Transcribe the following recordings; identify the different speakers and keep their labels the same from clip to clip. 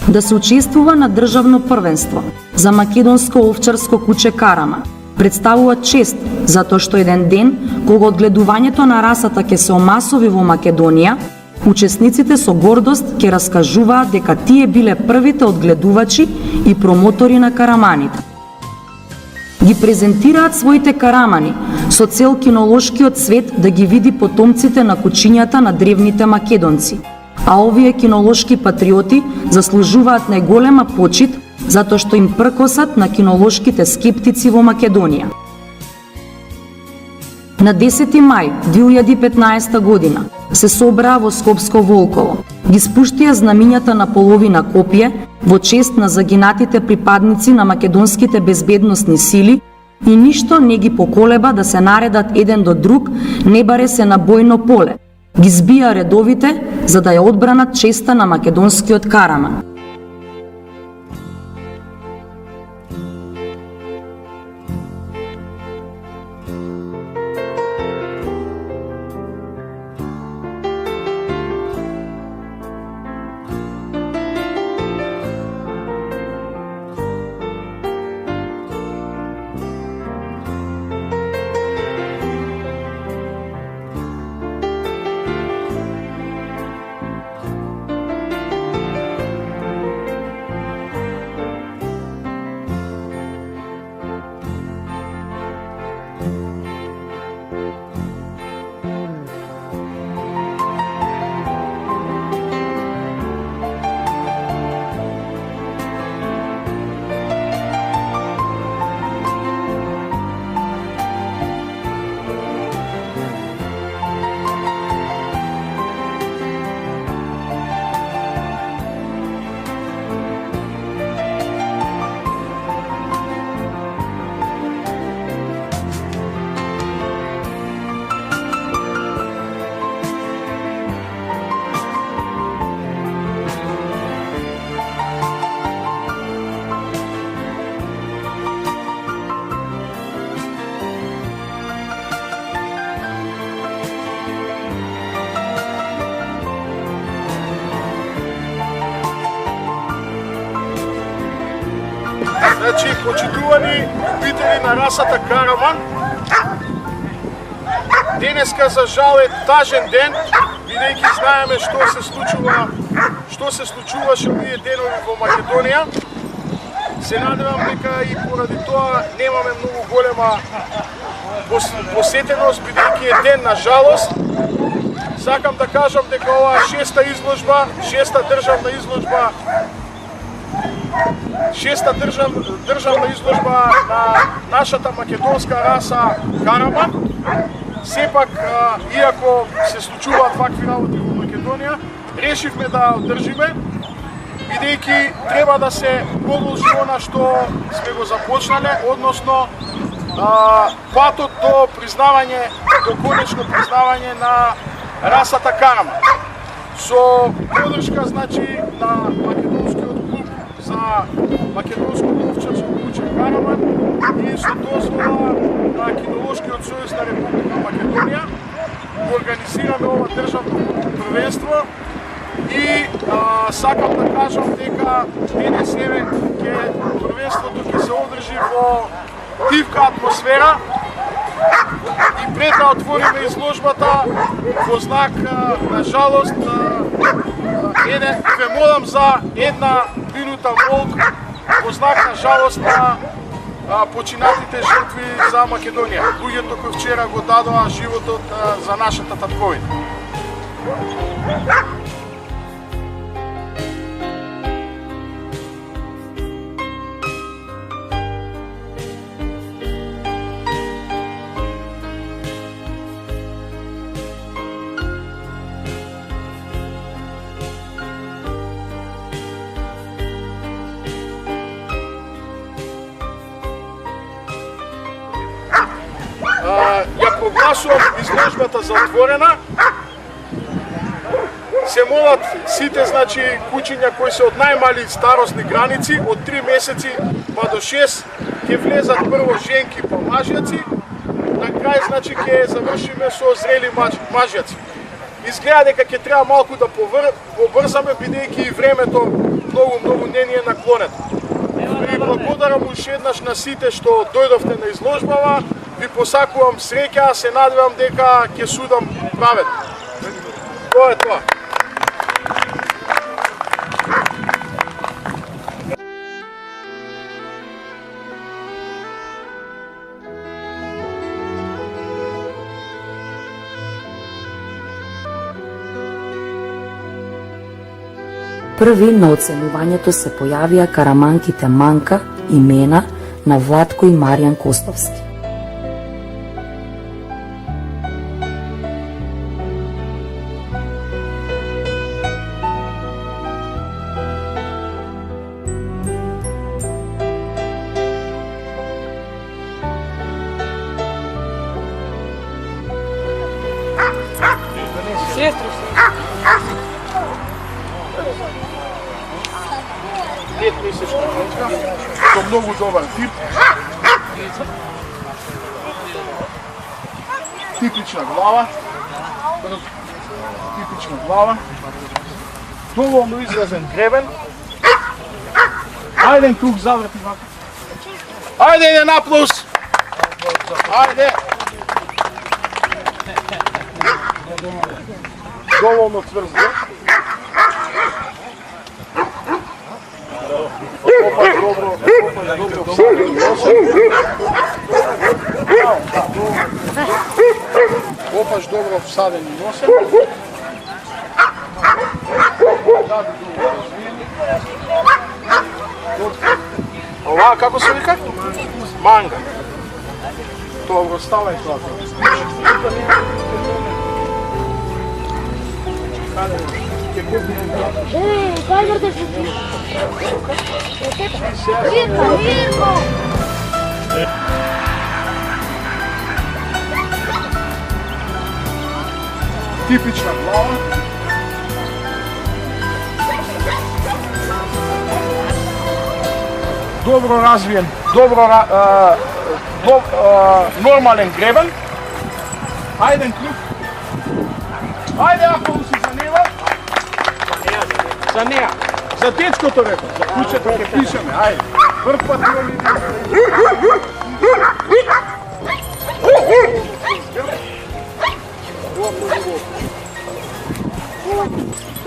Speaker 1: да се учествува на државно првенство за македонско овчарско куче Карама представува чест затоа што еден ден кога одгледувањето на расата ќе се омасови во Македонија, учесниците со гордост ќе раскажуваат дека тие биле првите одгледувачи и промотори на караманите. Ги презентираат своите карамани со цел кинолошкиот свет да ги види потомците на кучињата на древните македонци, а овие кинолошки патриоти заслужуваат најголема почит затоа што им пркосат на кинолошките скептици во Македонија. На 10 мај 2015 година се собраа во Скопско Волково. Ги спуштија знамињата на половина копие во чест на загинатите припадници на македонските безбедносни сили и ништо не ги поколеба да се наредат еден до друг, не баре се на бојно поле. Ги збија редовите за да ја одбранат честа на македонскиот Караман.
Speaker 2: Значи, почитувани любители на расата Караман, денеска за жал е тажен ден, бидејќи знаеме што се случуваше овие денови во Македонија. Се надевам дека и поради тоа немаме многу голема посетеност, бидејќи е ден на жалост. Сакам да кажам дека оваа шеста државна изложба на нашата македонска раса Караман. Сепак, иако се случуваат вакви работи во Македонија, решивме да одржиме, бидејќи треба да се продолжи она што сме го започнале, односно патот до конечно признавање на расата Караман. Со подршка, значи, на македонскиот клуб за македонско овчарско куче Караман и со дозвола на Кинолошкиот сојуз на Република Македонија го организираме ова државно првенство и сакам да кажам дека денес првенството ќе се одржи во дивка атмосфера и пред да отвориме изложбата во знак на жалост ве молам за една минута молк во знак на жалост на починатите жртви за Македонија, луѓето кои вчера го дадоа животот за нашата татковина. Ја прогласувам изложбата за отворена. Се молат сите, значи, кучиња кои се од најмали старосни граници, од 3 месеци па до 6, ќе влезат прво женки па мажјаци, на крај, значи, ќе завршиме со зрели мажјаци. Изгледа дека ќе треба малку да побрзаме, бидејќи и времето многу не ни е наклонет. Ви благодарам уште еднаш на сите што дојдовте на изложбава. Ви посакувам среќа, се надевам дека ќе судам праведно. Тоа е тоа.
Speaker 1: Први на оценувањето се појавија караманките Манка и Мена на Владко и Маријан Костовски.
Speaker 2: Со многу добар тип. Типична глава. Типична глава. Доволно изразен гребен. Ајде тук заврти вака. Ајде еден аплауз. Ајде. Доволно цврст греб. Опаш добро всаден и носен. Ова како се вика? Манга. Добро, ставај тоа.
Speaker 3: Кај вртеш? Мирко!
Speaker 2: Типична глава. Добро развиен, нормален гребен. Ајден клюк. Ајде ако си за нева. За неа. За дечкото рекол, за кучето ќе пишеме. Ајде. Прв пат имаме.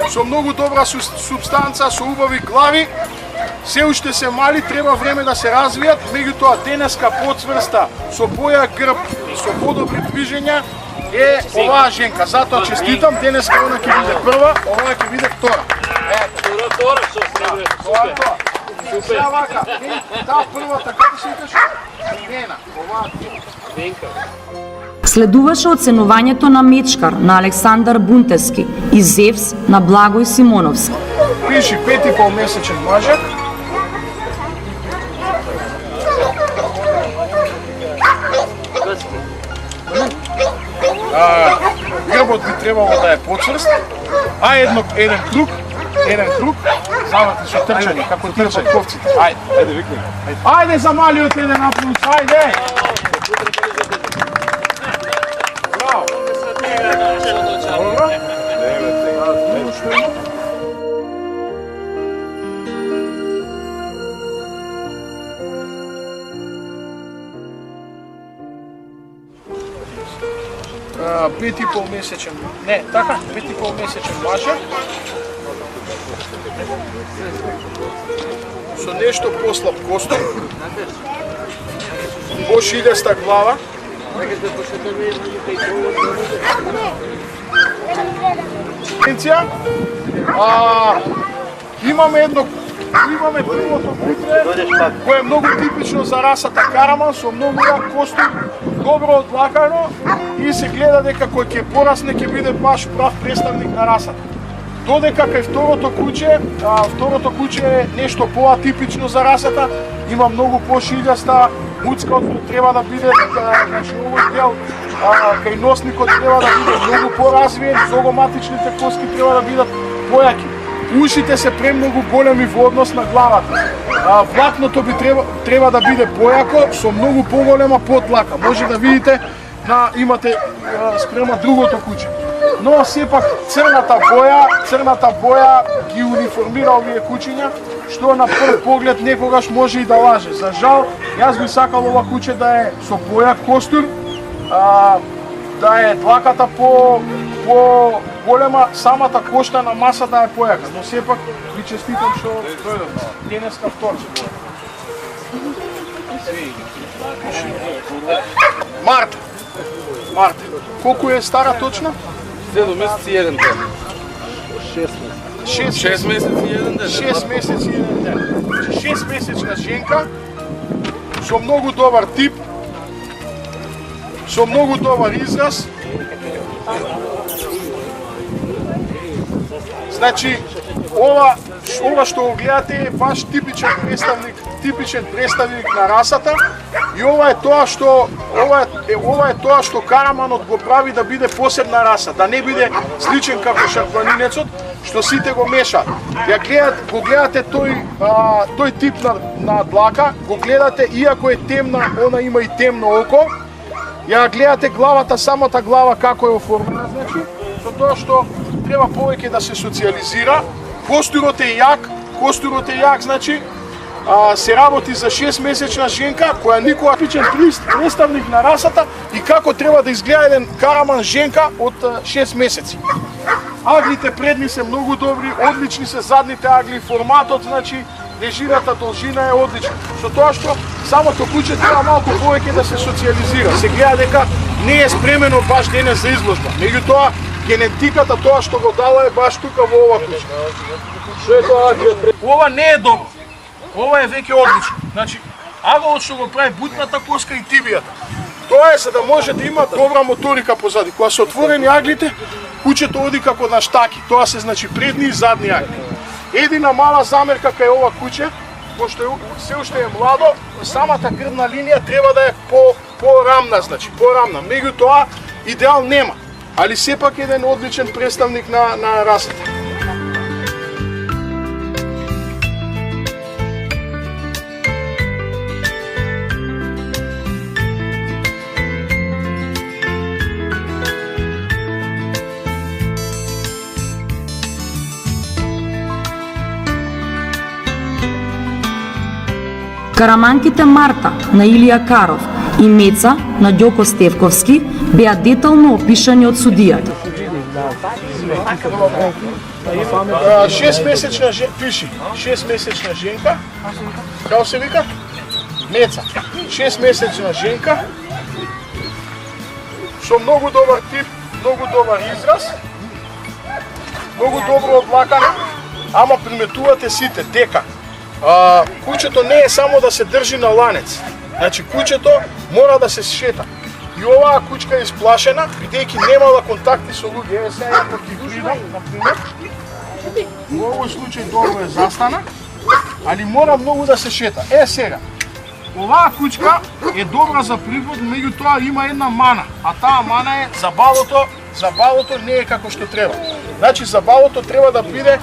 Speaker 2: Со многу добра субстанца, со убави глави, се уште се мали, треба време да се развијат, меѓутоа денеска поцврста, со поја грб, со подобри движења е оваа женка. Затоа честитам, денеска она ќе биде прва, оваа ќе биде втора.
Speaker 4: Втора, што сребре, супер.
Speaker 2: Сега вака, таа првата, како се викаш? Вена, оваа
Speaker 4: Венка.
Speaker 1: Следуваше оценувањето на Мечкар на Александар Бунтевски и Зевс на Благој Симоновски.
Speaker 2: Пиши 5,5 месечен мажак. Грбот би требало да е поцврст, а еден круг, заврти со трчање, како трчање ковците. Ајде, викни. Ајде за малиот еден аплауз, ајде! Браво! Пет и пол месечен, не, така, 5,5 месечен мажак. Со нешто послаб костур. Пошилеста глава. Имаме првото кутре, кое е многу типично за расата караман, со многу јак костур, добро одлакано и се гледа дека кој ќе порасне ќе биде баш прав представник на расата. Додека кај второто куче е нешто поатипично за расата, има многу пошилјаста муцка отвор, треба да биде, значи овој дел кај носникот треба да биде многу поразвиен, зогоматичните коски треба да бидат појаки. Ушите се премногу големи во однос на главата. Влакното би треба да биде појако, со многу поголема подлака. Може да видите, имате спрема другото куче. но сепак црната боја ги униформира овие кучиња, што на прв поглед некогаш може и да лаже. За жал, јас би сакал ова куче да е со боја костур, да е длаката по голема, самата кошта на маса да е појака, но сепак ви честитам што дојдовте. Денеска вторче. Марта. Колку е стара точно?
Speaker 4: 7 месеци и 1 ден. 6 месеци и 1 ден.
Speaker 2: 6 месеци и 1 ден. 6 месечна женка со многу добар тип, со многу добар израз. Значи, ова што го гледате е баш типичен представник на расата и ова е тоа што караманот го прави да биде посебна раса, да не биде сличен како шарпланинецот што сите го мешаат. Го гледате тој тип на длака, го гледате иако е темна, она има и темно око. Ја гледате главата, самата глава како е оформена, значи, со тоа што треба повеќе да се социализира. Костурот е јак, значи, се работи за 6-месечна женка, која никога типичен представник на расата и како треба да изгледа еден караман женка од 6 месеци. Аглите предни се многу добри, одлични се задните агли, форматот, значи, лежината должина е одлична. Со тоа што самото куче треба малку повеќе да се социализира. Се гледа дека не е спремено баш денес за изложба. Меѓутоа, генетиката, тоа што го дала е баш тука во ова куче. Што е тоа? Ова не е добро. Ова е веќе одлично. Значи, аголот што го прави бутната коска и тибијата. Тоа е за да може да има добра моторика позади. Кога се отворени аглите, кучето оди како на штаки. Тоа се значи предни и задни агли. Едина мала замерка кај ова куче, пошто се уште е младо, самата грбна линија треба да е порамна, значи порамна. Меѓутоа идеал нема, али сепак еден одличен представник на расата.
Speaker 1: Караманките Марта на Илија Каров и Меца на Ѓоко Стевковски беа детално опишани од судијата.
Speaker 2: 6-месечна женка, пиши, 6-месечна женка, како се вика? Меца. 6-месечна женка, со многу добар тип, многу добар израз, многу добро облакана, ама приметувате сите дека кучето не е само да се држи на ланец. Значи кучето мора да се шета. И оваа кучка е исплашена, бидејќи немала контакти со луѓе. Еве сега ако ги гледам, например, во овој случај долго е застана, али мора многу да се шета. Сега, оваа кучка е добра за пригод, меѓутоа има една мана, а таа мана е забалото не е како што треба. Значи забалото треба да биде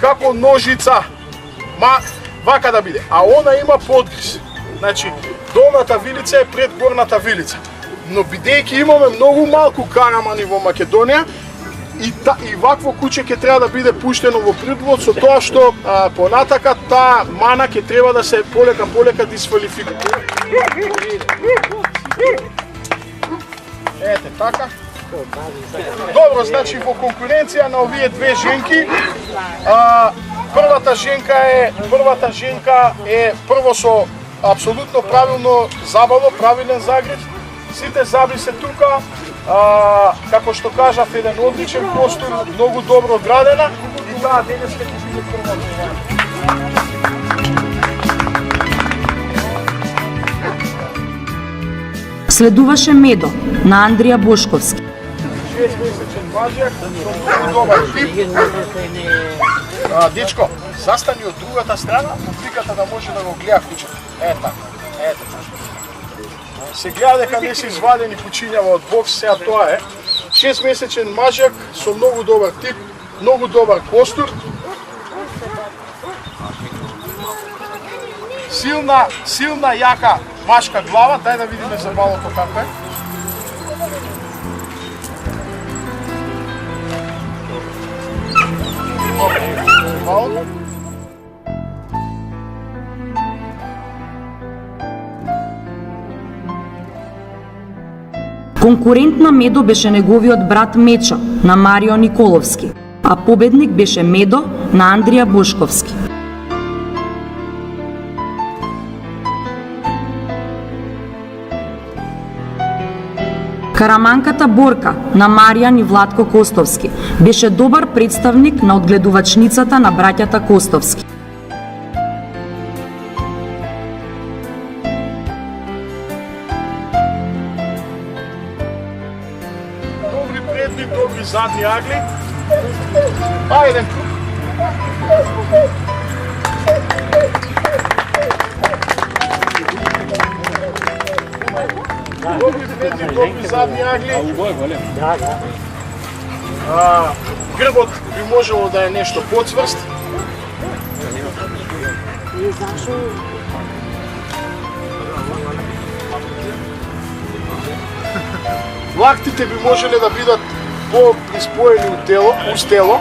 Speaker 2: како ножица. Вака да биде, а она има подгриз. Значи, долната вилица е пред горната вилица. Но бидејќи имаме многу малку карамани во Македонија, и вакво куче ќе треба да биде пуштено во придлог со тоа што понатака таа мана ќе треба да се полека дисфалификува. Ете така. Добро, значи во конкуренција на овие две женки, првата женка е прво со апсолутно правилно забало, правилен загрев. Сите заби се тука, како што кажав, еден одличен костур, многу добро одрадена и таа денес ќе биде прва.
Speaker 1: Следуваше Медо на Андрија Бошковски.
Speaker 2: 6-месечен мажјак, многу добар тип. Дечко, застани од другата страна, публиката да може да го гледа кучето. Така. Се гледа дека не се извадени кучињава од бокс, сега тоа е. 6-месечен мажјак со многу добар тип, многу добар костур. Силна, јака машка глава, дај да видиме забалото како е. нормално.
Speaker 1: Конкурент на Медо беше неговиот брат Мечо на Марио Николовски, а победник беше Медо на Андрија Бошковски. Караманката Борка на Маријан и Владко Костовски беше добар представник на одгледувачницата на браќата Костовски.
Speaker 2: Добри предни, добри задни агли. Ајде. Добри предни, добри задни агли. Грбот би можело да е нешто поцврст. Лактите би можеле да бидат по-приспоени уз тело.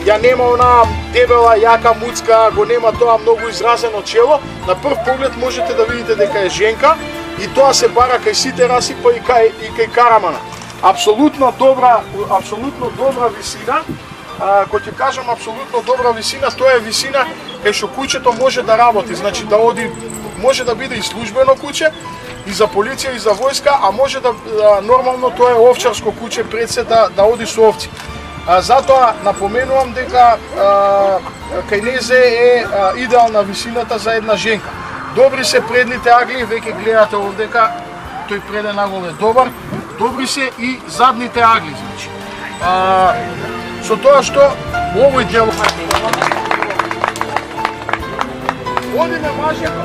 Speaker 2: Ја нема онаа дебела, јака муцка, го нема тоа многу изразено чело. На прв поглед можете да видите дека е женка и тоа се бара кај сите раси, па и кај Карамана. Апсолутно добра висина. Кога ќе кажам апсолутно добра висина, тоа е висина кај што куќето може да работи, значи да оди, може да биде и службено куќе, и за полиција, и за војска, а може да нормално тоа е овчарско куќе пред се да оди со овци. Затоа напоменувам дека кај незе е идеална висината за една женка. Добри се предните агли, веќе гледате овдека, тој преден агол е добар. Добри се и задните агли, значи. Со тоа што овој дел одиме мажето.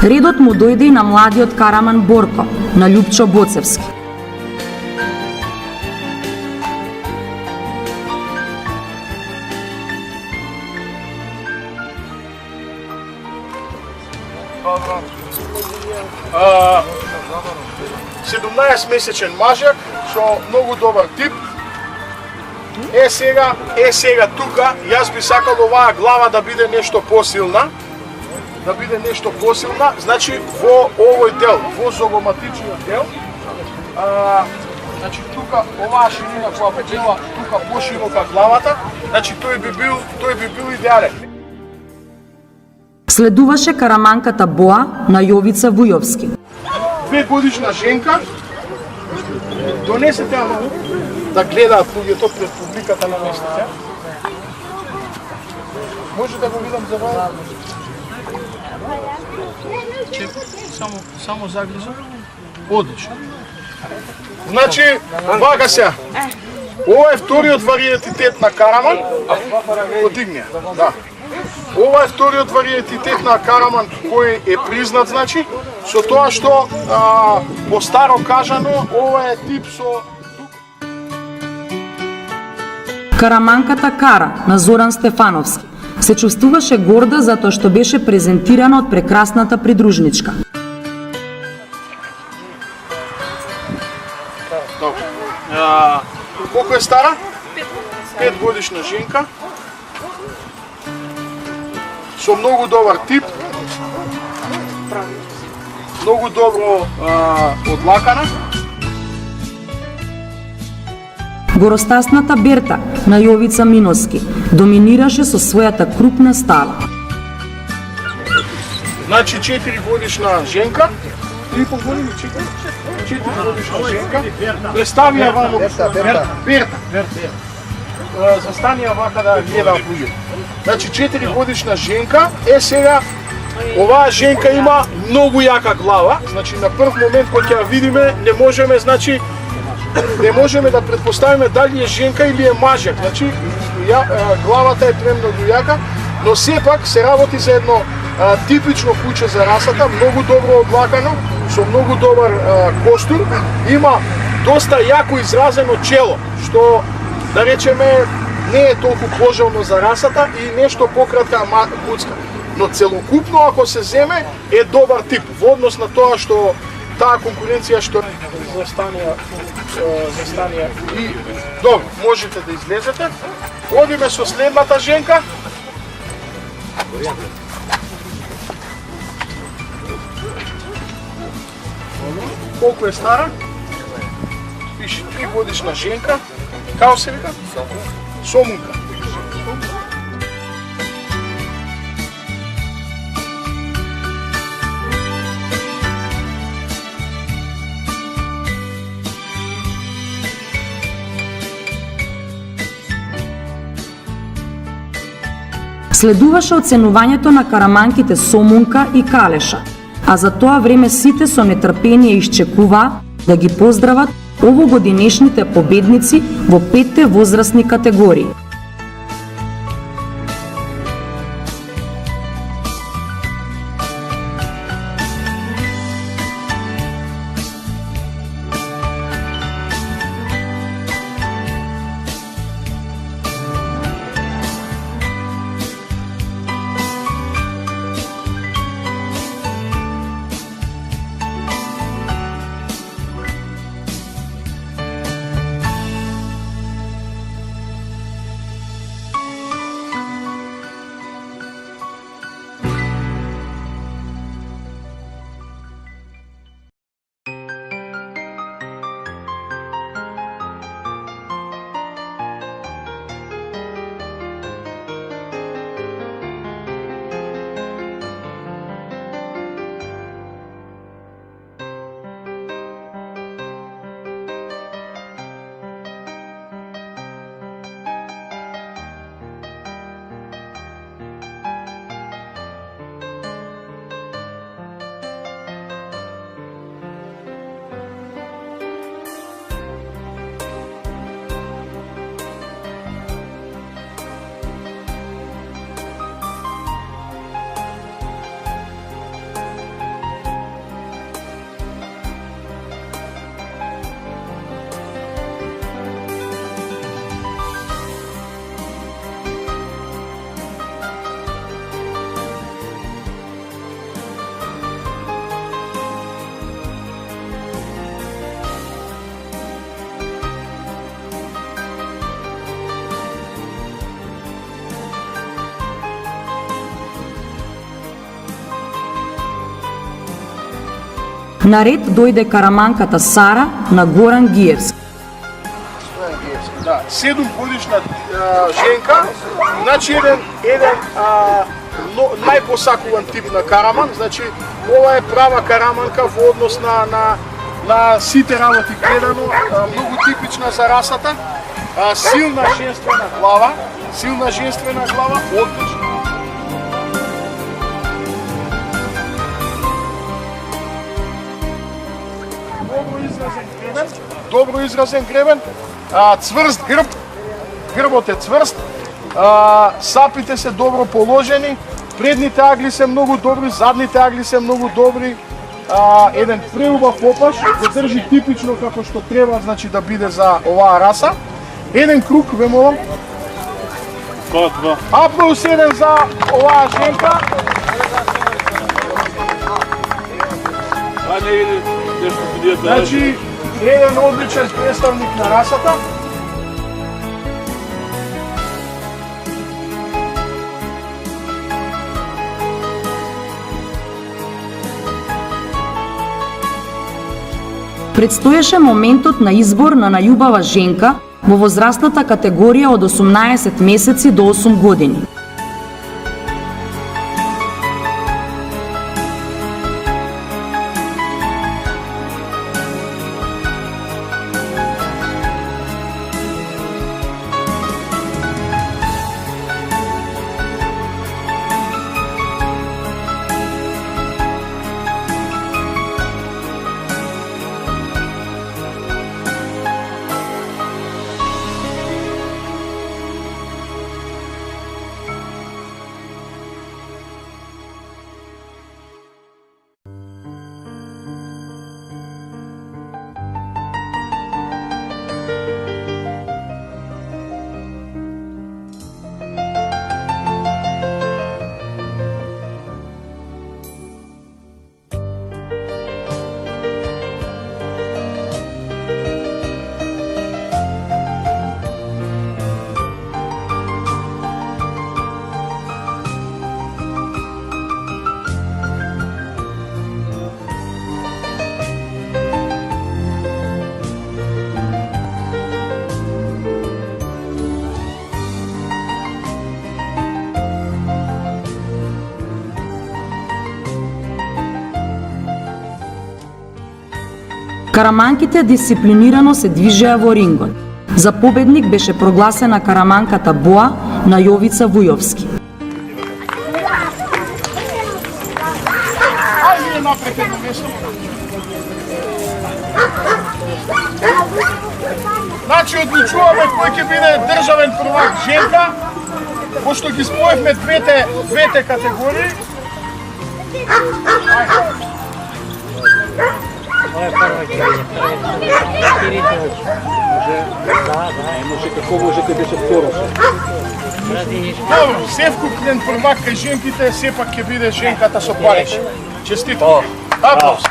Speaker 1: Редот му дојде и на младиот Караман Борко, на Љупчо Боцевски.
Speaker 2: Uh, 17-месечен мажак со многу добар тип. Е сега тука, јас би сакал оваа глава да биде нешто посилна. Значи во овој дел, во зогоматичниот дел, значи тука оваа ширина која би била тука поширока главата, значи тој би бил идеален.
Speaker 1: Следуваше Караманката Боа на Јовица Вујовски.
Speaker 2: 2-годишна женка, донесете ја да гледаат луѓето пред публиката на местите. Може да го видам за вас? Само загрижа. Одлично. Значи, вака се. Ова е вториот вариетитет на Караман. Подигне. Да. Ова е вториот вариетитет на Караман кој е признат, значи, со тоа што по старо кажано, ова е тип со
Speaker 1: Караманката Кара на Зоран Стефановски се чувствуваше горда затоа што беше презентирана од прекрасната придружничка.
Speaker 2: Колку е стара? 5 годишна женка. Со многу добар тип. Многу добро одлакана.
Speaker 1: Горостасната Берта на Јовица Миноски доминираше со својата крупна става.
Speaker 2: Значи 4 годишна женка, 3,5 години, 4 годишна женка. Представи ја вака Берта. Застани ја вака да гледаат луѓето. Значи 4 годишна женка, сега оваа женка има многу јака глава, значи на прв момент кога ќе ја видиме не можеме да претпоставиме дали е женка или е мажак. Значи главата е премногу јака, но сепак се работи за едно типично куќе за расата, многу добро одлакано, со многу добар костур, има доста јако изразено чело, што да речеме не е толку пожелно за расата и нешто пократка куцка. Но целокупно ако се земе е добар тип во однос на тоа што таа конкуренција што застанија и добро, можете да излезете. Одиме со следната женка. Колку е стара? Пише 3 годишна женка. Како се вика? Сомунка.
Speaker 1: Следуваше оценувањето на караманките Сомунка и Калеша, а за тоа време сите со нетрпение išчекуваа да ги поздрават овогодинешните победници во 5 возрастни категории. Наред дојде караманката Сара на Горан Гиевски.
Speaker 2: Да, 7 годишна женка, значи еден најпосакуван тип на караман, значи ова е права караманка во однос на сите работи гледано, многу типична за расата, силна женствена глава, одлична. Добро изразен гребен, цврст грб, грбот е цврст, сапите се добро положени, предните агли се многу добри, задните агли се многу добри, еден преубав опаш, го држи типично како што треба, значи да биде за оваа раса. Еден круг, ве молам. Аплаус еден за оваа женка. Значи, еден одличен представник на расата.
Speaker 1: Предстоеше моментот на избор на најубава женка во возрастната категорија од 18 месеци до 8 години. Караманките дисциплинирано се движеа во рингот. За победник беше прогласена караманката Боа на Јовица Вујовски.
Speaker 2: Ајде напред едно место. Значи одлучуваме кој ќе биде државен првак женка, пошто ги споевме двете категории. Добро, севкупен првак кај женките сепак ќе биде женката со париш. Честито. Аплауз.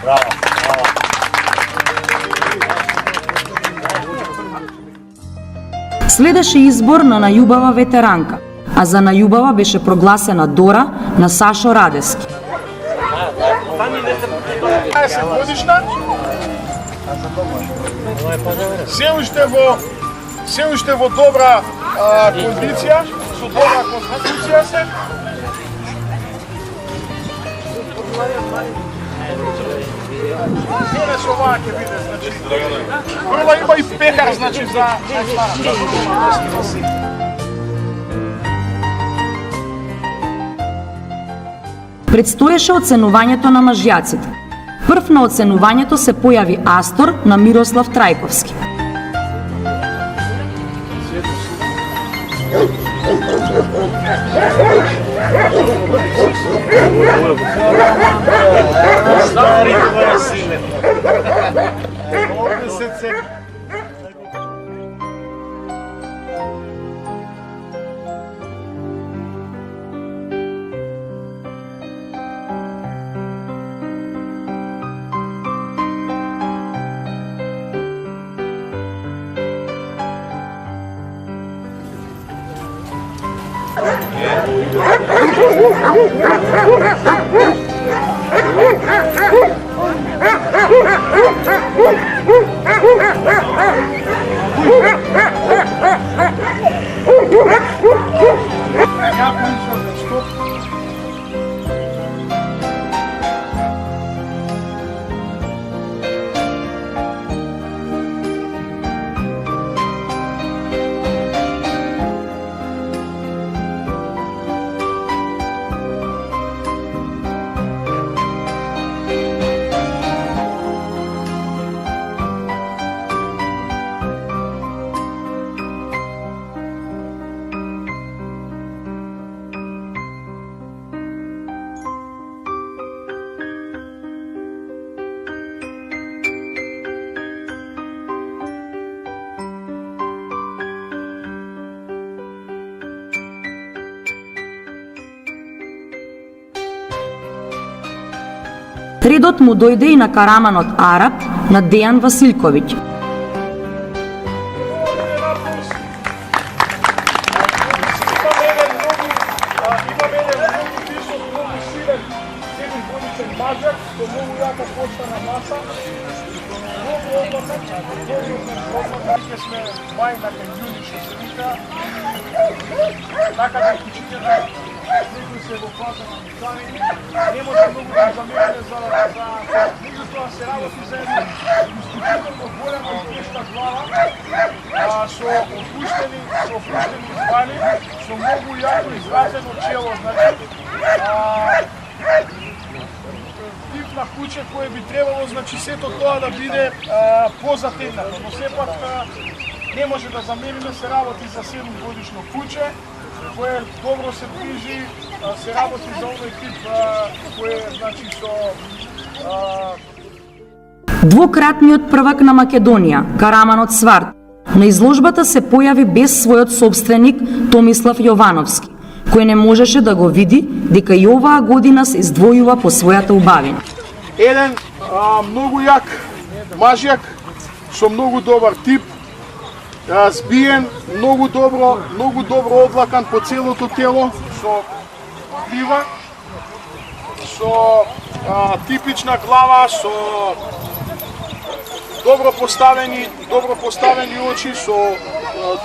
Speaker 1: Следеше избор на најубава ветеранка, а за најубава беше прогласена Дора на Сашо Радески.
Speaker 2: 20 годишна. Се уште во добра кондиција, со добра конституција се. Мене со оваа ќе биде, значи. Прва има и пекар, значи, за...
Speaker 1: Предстоеше оценувањето на мажјаците. Прв на оценувањето се појави Астор на Мирослав Трајковски. Редот му дојде и на караманот Араб на Дејан Василковиќ.
Speaker 2: Така да некои се во фаза на микани, не може многу да замерене за меѓутоа се работи за една исклучително голема и тешка глава, со опуштени звани, со многу јако изразено чело, значи тип на куче кое би требало, значи сето тоа да биде позатегнато, но сепак не може да замениме, се работи за 7 годишно куче, кое добро се движи, се работи за овој тип кое, значи, со...
Speaker 1: Двократниот првак на Македонија, караманот Сварт, на изложбата се појави без својот собственик Томислав Јовановски, кој не можеше да го види дека и оваа година се издвојува по својата убавина.
Speaker 2: Еден многу јак мажјак, со многу добар тип, збиен, многу добро одлакан по целото тело, со глива, со типична глава, со добро поставени очи, со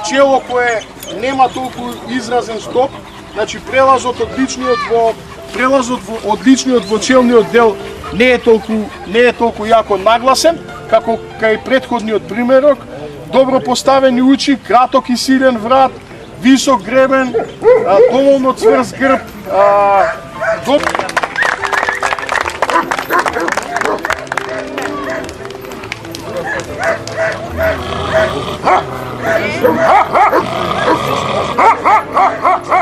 Speaker 2: чело кое нема толку изразен стоп, значи прелазот од личниот во челниот дел не е толку јако нагласен, како кај претходниот примерок, добро поставени очи, краток и силен врат, висок гребен, доволно цврст грб,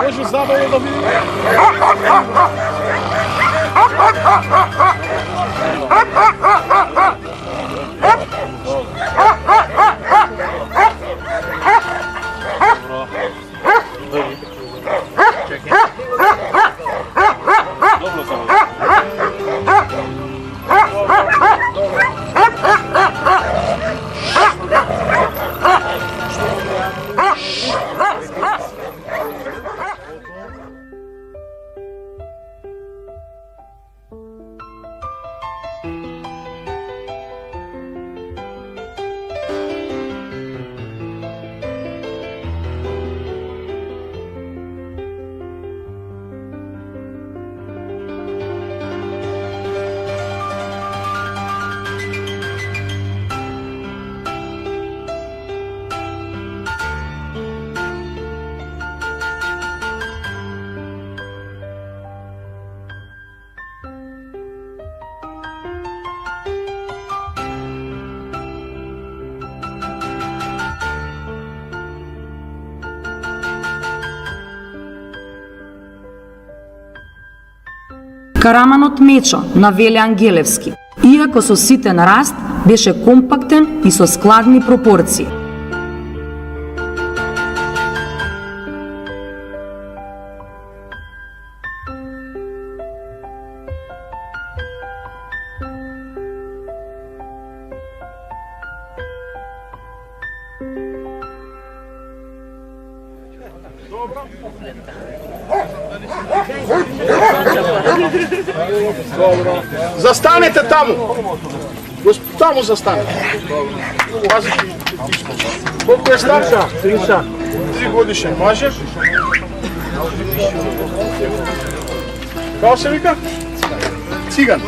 Speaker 2: може забавно да видим.
Speaker 1: Караманот Мечо на Веле Ангелевски, иако со ситен раст, беше компактен и со складни пропорции.
Speaker 2: Добро. Застанете таму. Таму застанете. Пазите. Колку е стар? 3 годишен. Може? Како се вика? Циган.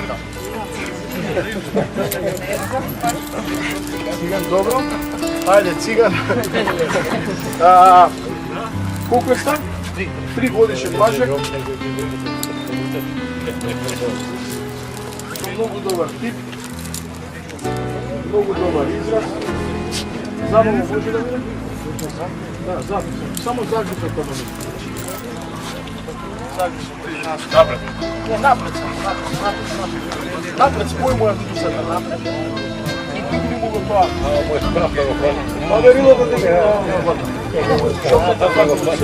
Speaker 2: Циган, добро. Ајде, циган. Колку е стар? 3 годишен. Може? Многу добар тип, многу добар израз. Забавно може да биде? Да, забавно. Само загрижа тоа да биде. Загрижа. Напред. Не, напред само. Напред, спој моја дуду сега. Напред. И ти би могу тоа. Мој прав да го хвали. Поверило да тебе. Шо така го хвали?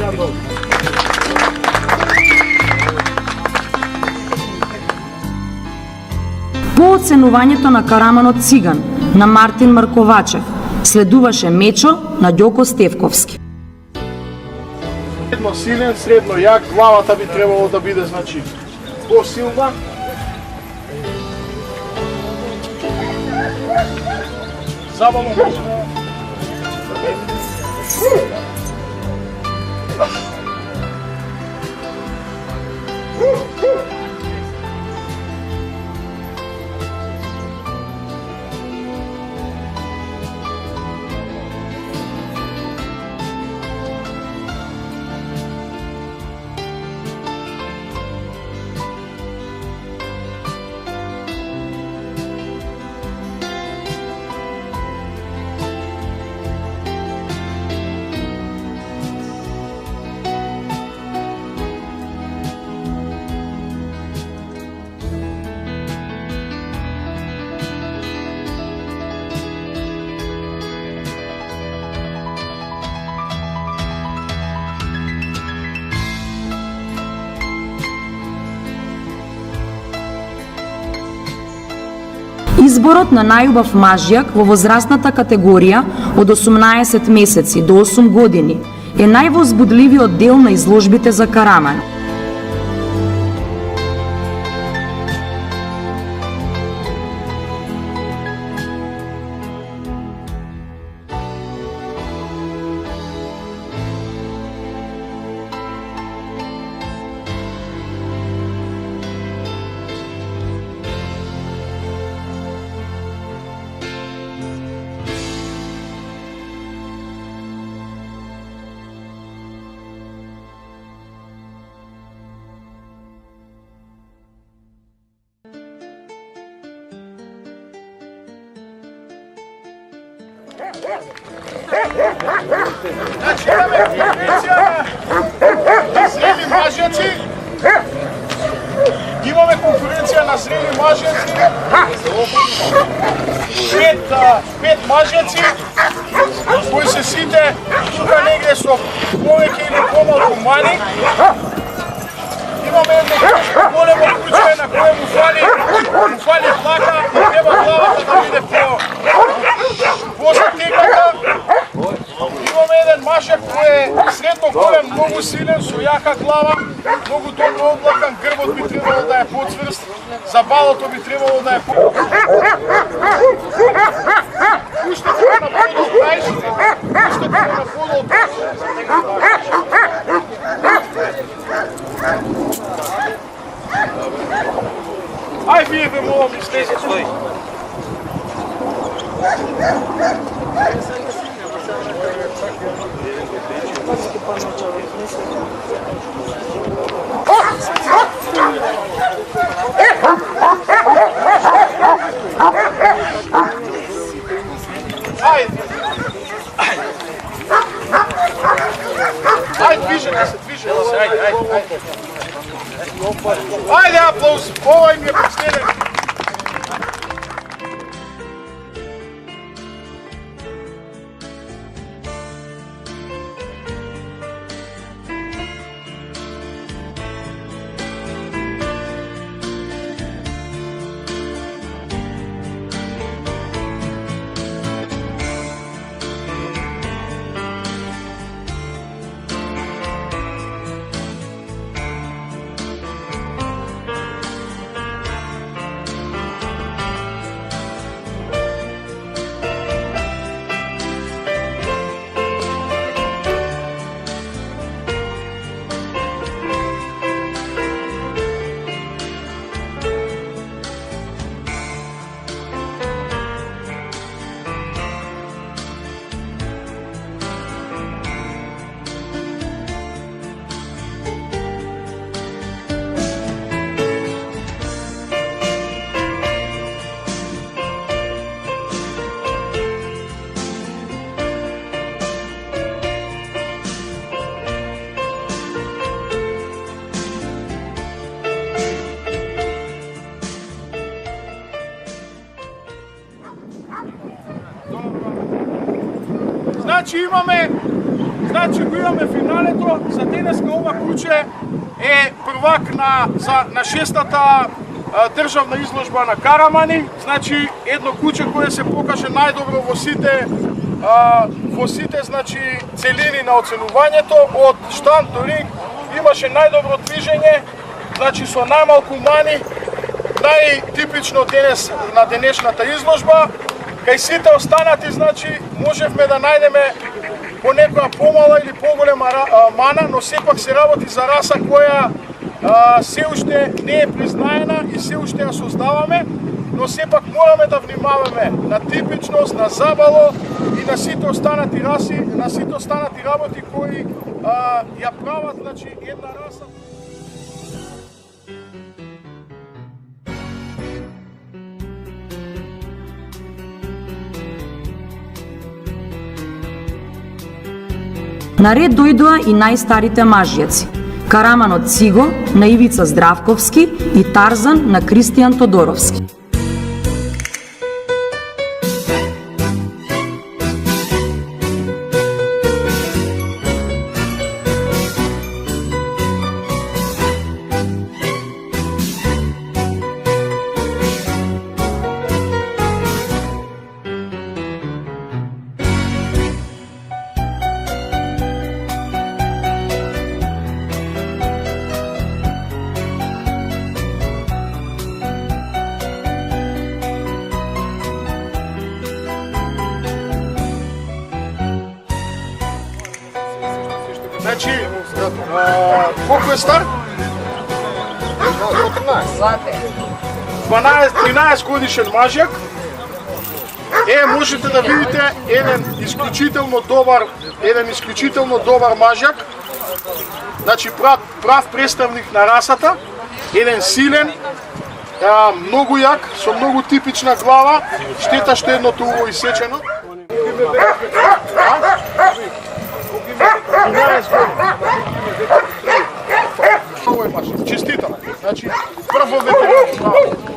Speaker 1: По оценувањето на Караманот Циган на Мартин Марковачев, следуваше Мечо на Ѓоко Стевковски.
Speaker 2: Средно силен, средно јак, главата би требало да биде, значи, посилна. Забавно може да...
Speaker 1: Изборот на најубав мажјак во возрастната категорија од 18 месеци до 8 години е највозбудливиот дел на изложбите за Караман.
Speaker 2: Значи имаме конкуренција на зрели мажјаци. Имаме конкуренција на зрели мажјаци. 5 мажјаци кои се сите тука негде со повеќе или помалку мани. Имаме едно големо куче на кое му фали плака и треба главата да биде по-затегната. Имаме еден мажјак кој е средно голем, многу силен, со јака глава, многу добро облакан, грбот би требало да е поцврст, забалото би требало да е Пуштете го на подол крајшите, пуштете го на подол Ај вие бе молам излезете. Ајде, движете се, ајде. Ајде, аплауз, ова им е последен. Значи го имаме финалето. За денеска ова куче е првак на 6-та државна изложба на Карамани. Значи едно куче кое се покаже најдобро во сите значи целини на оценувањето од штанд до ринг. Имаше најдобро движење, значи со најмалку мани, најтипично денес на денешната изложба. Кај сите останати, значи, можевме да најдеме по некоја помала или поголема мана, но сепак се работи за раса која се уште не е признаена и се уште ја создаваме, но сепак мораме да внимаваме на типичност, на забало и на сите останати раси, на сите останати работи кои ја прават, значи, една раса.
Speaker 1: Наред дојдоа и најстарите мажјаци. Караман од Циго на Ивица Здравковски и Тарзан на Кристијан Тодоровски.
Speaker 2: Значи, колку е стар? 13 годишен мажјак. Можете да видите еден исклучително добар мажјак. Значи, прав представник на расата, еден силен, многу јак, со многу типична глава, штета што едното уво исечено. Овој баш, честитаме. Значи, прво ветеринарно.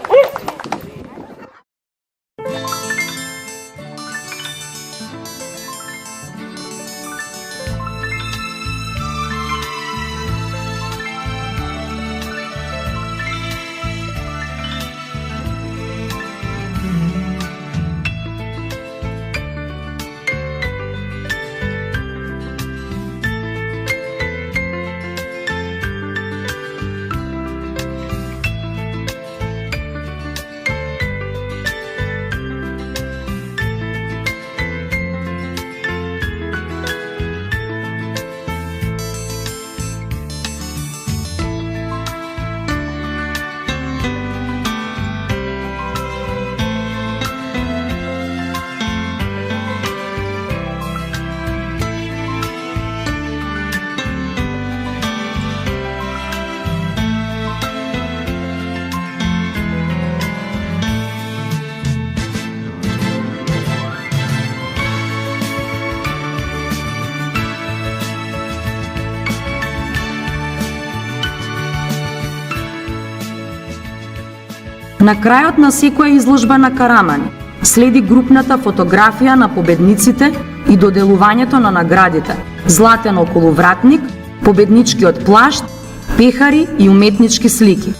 Speaker 1: На крајот на секоја изложба на Карамани следи групната фотографија на победниците и доделувањето на наградите, златен околувратник, победничкиот плашт, пехари и уметнички слики.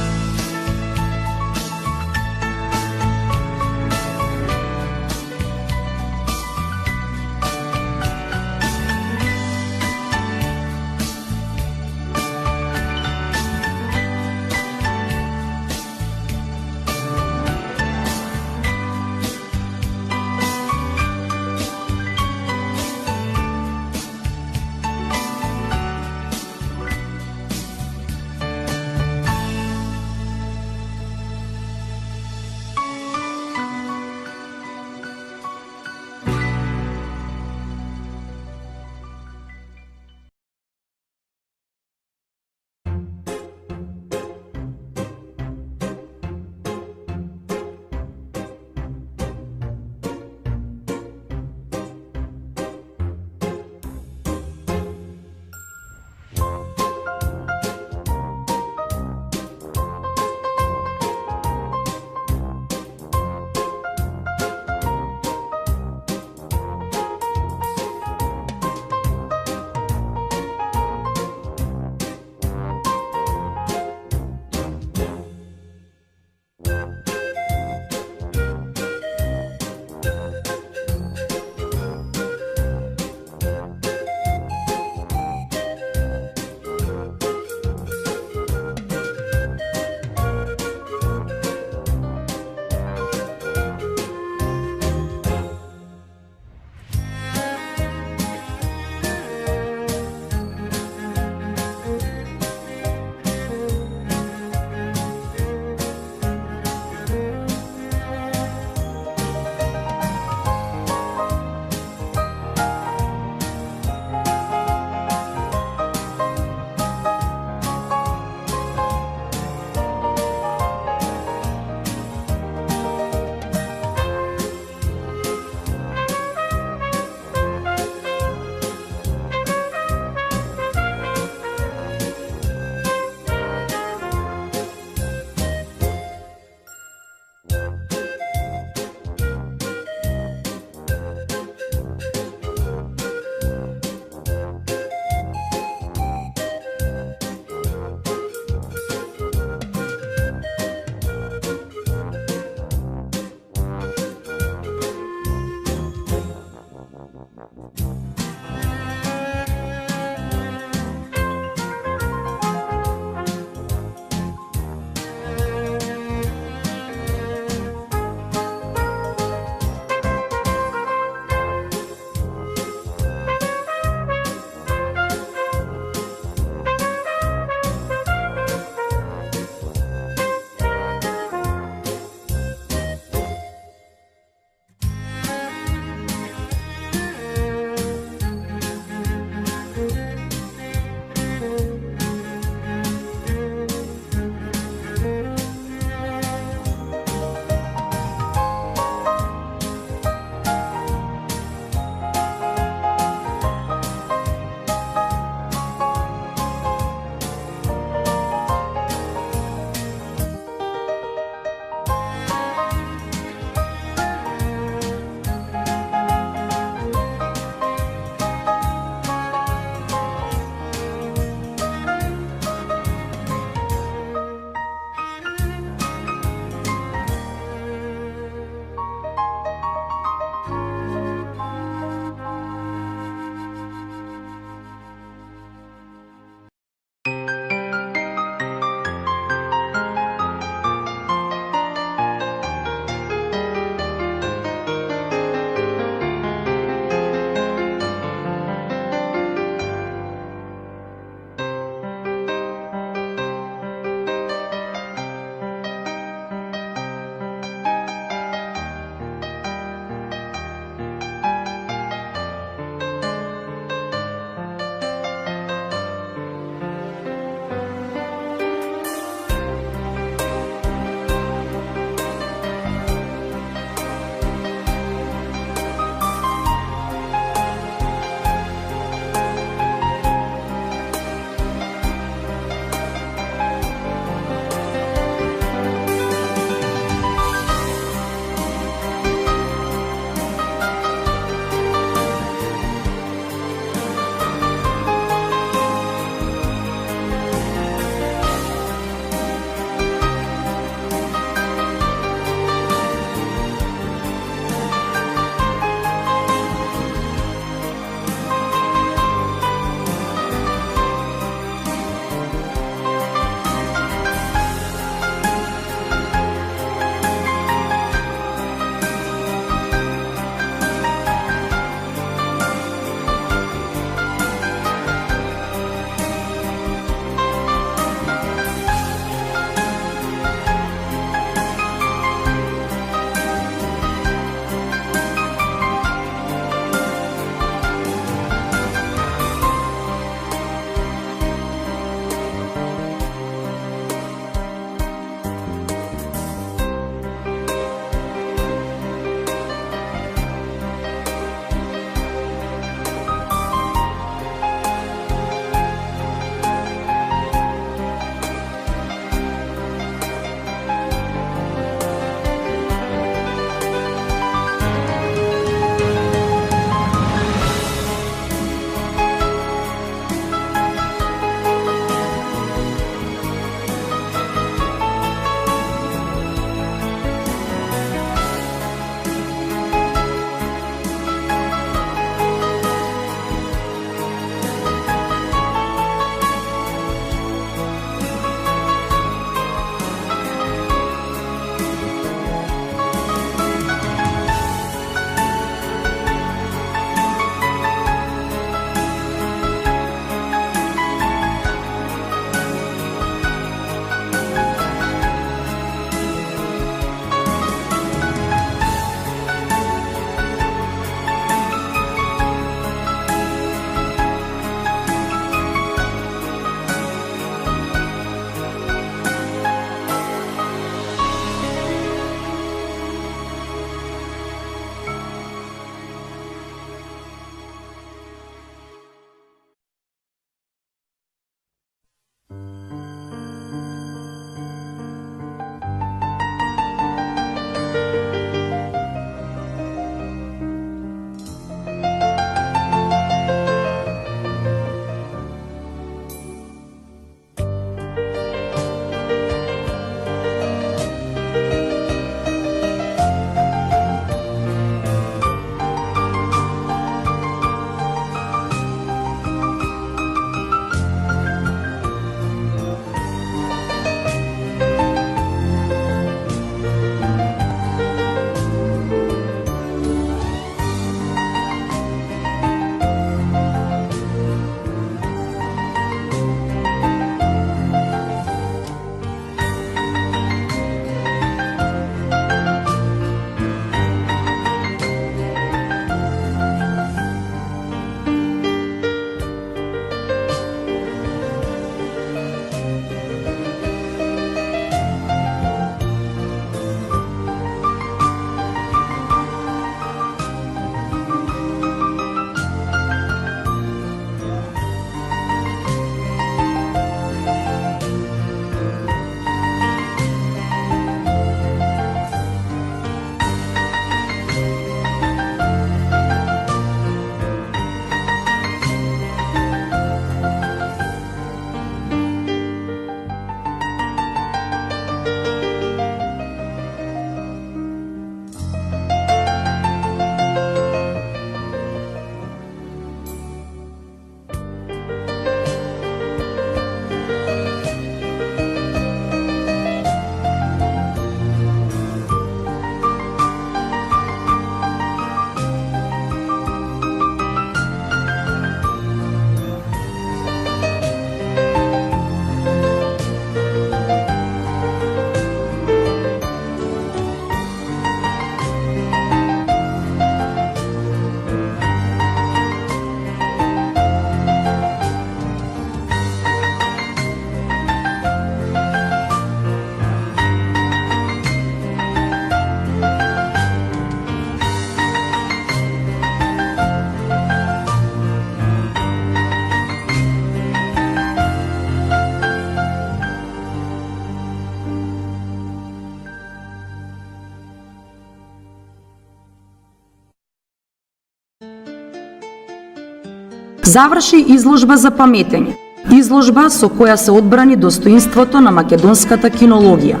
Speaker 1: Заврши изложба за паметење. Изложба со која се одбрани достоинството на македонската кинологија.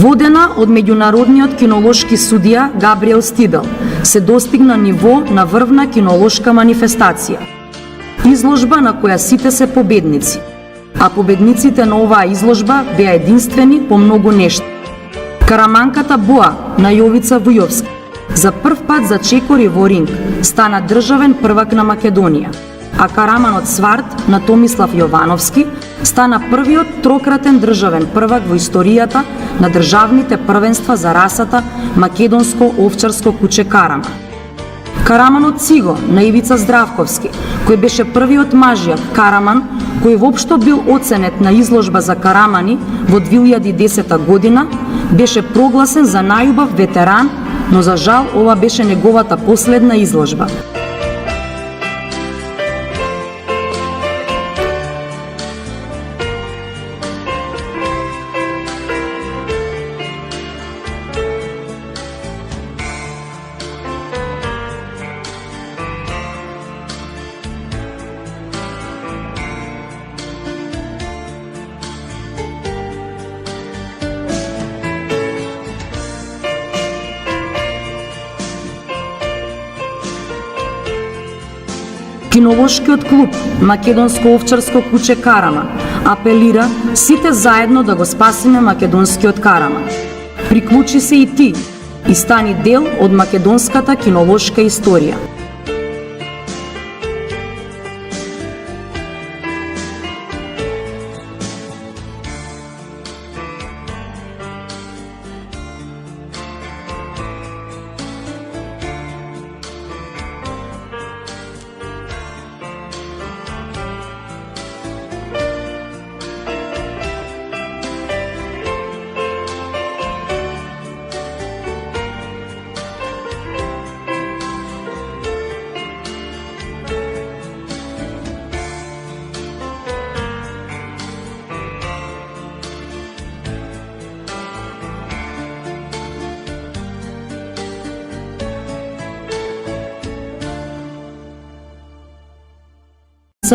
Speaker 1: Водена од меѓународниот кинолошки судија Габриел Стидел, се достигна ниво на врвна кинолошка манифестација. Изложба на која сите се победници, а победниците на оваа изложба беа единствени по многу нешта. Караманката Боа на Јовица Вујовски за прв пат зачекори во ринг, стана државен првак на Македонија, а Караманот Сварт на Томислав Јовановски стана првиот трократен државен првак во историјата на државните првенства за расата македонско овчарско куче Карама. Караманот Циго на Ивица Здравковски, кој беше првиот мажјак Караман кој воопшто бил оценет на изложба за Карамани во 2010 година, беше прогласен за најубав ветеран, но за жал ова беше неговата последна изложба. Кинолошкиот клуб Македонско овчарско куче Карама апелира сите заедно да го спасиме македонскиот Карама. Приклучи се и ти и стани дел од македонската кинолошка историја.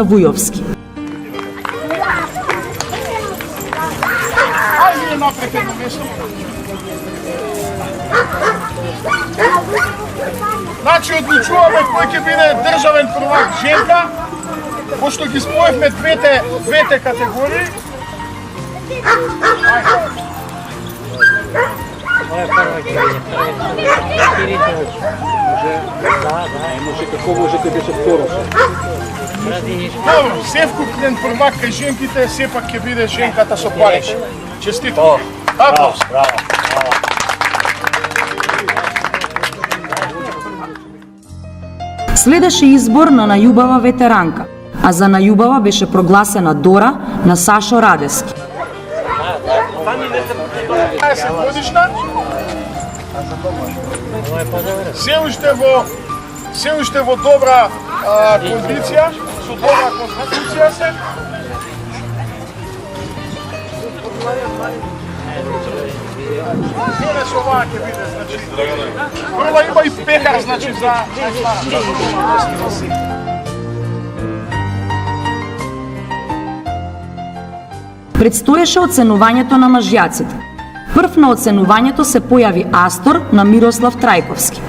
Speaker 1: Вујовски.
Speaker 2: Ајде напред едно место. Значи одлучуваме кој ќе биде државен првак женка, пошто ги споевме двете категории.
Speaker 5: Може како можете беше второ.
Speaker 2: Добро, севкупен првак кај женките сепак ќе биде женката со париш. Честито. Аплауз.
Speaker 1: Следеше избор на најубава ветеранка, а за најубава беше прогласена Дора на Сашо Радески.
Speaker 2: 20 годишна. Се уште во добра кондиција, со добра конституција се. Мене со оваа ќе биде, значи. Прва има и пекар, значи, за
Speaker 1: Предстоеше оценувањето на мажјаците. Прв на оценувањето се појави Астор на Мирослав Трајковски.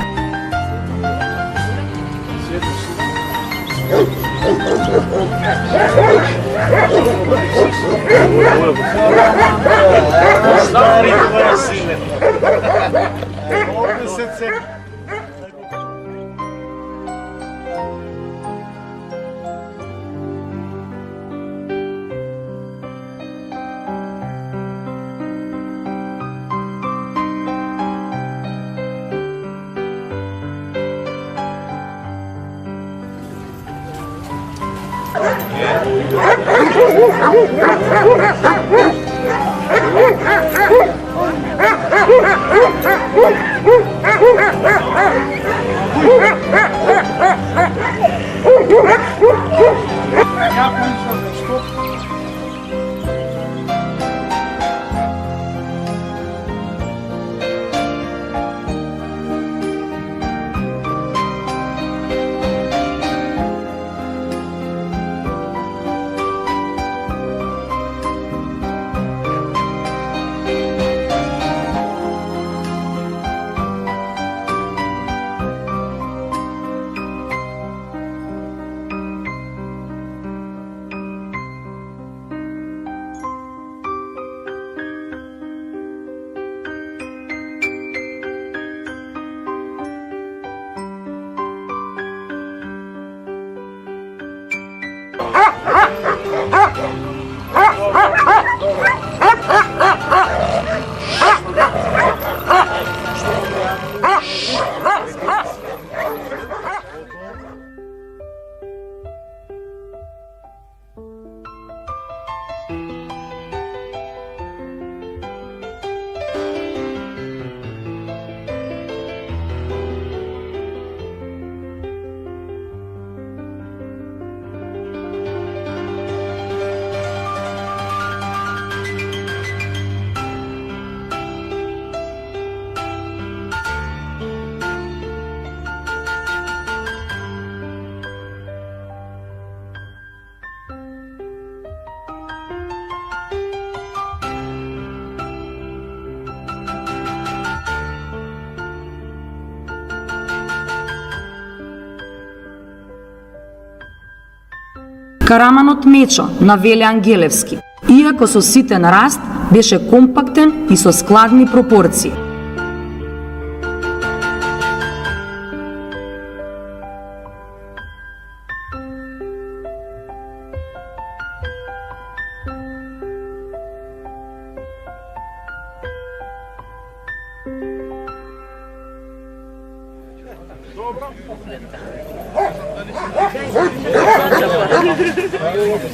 Speaker 1: Караманот Мечо на Веле Ангелевски, иако со ситен раст, беше компактен и со складни пропорции.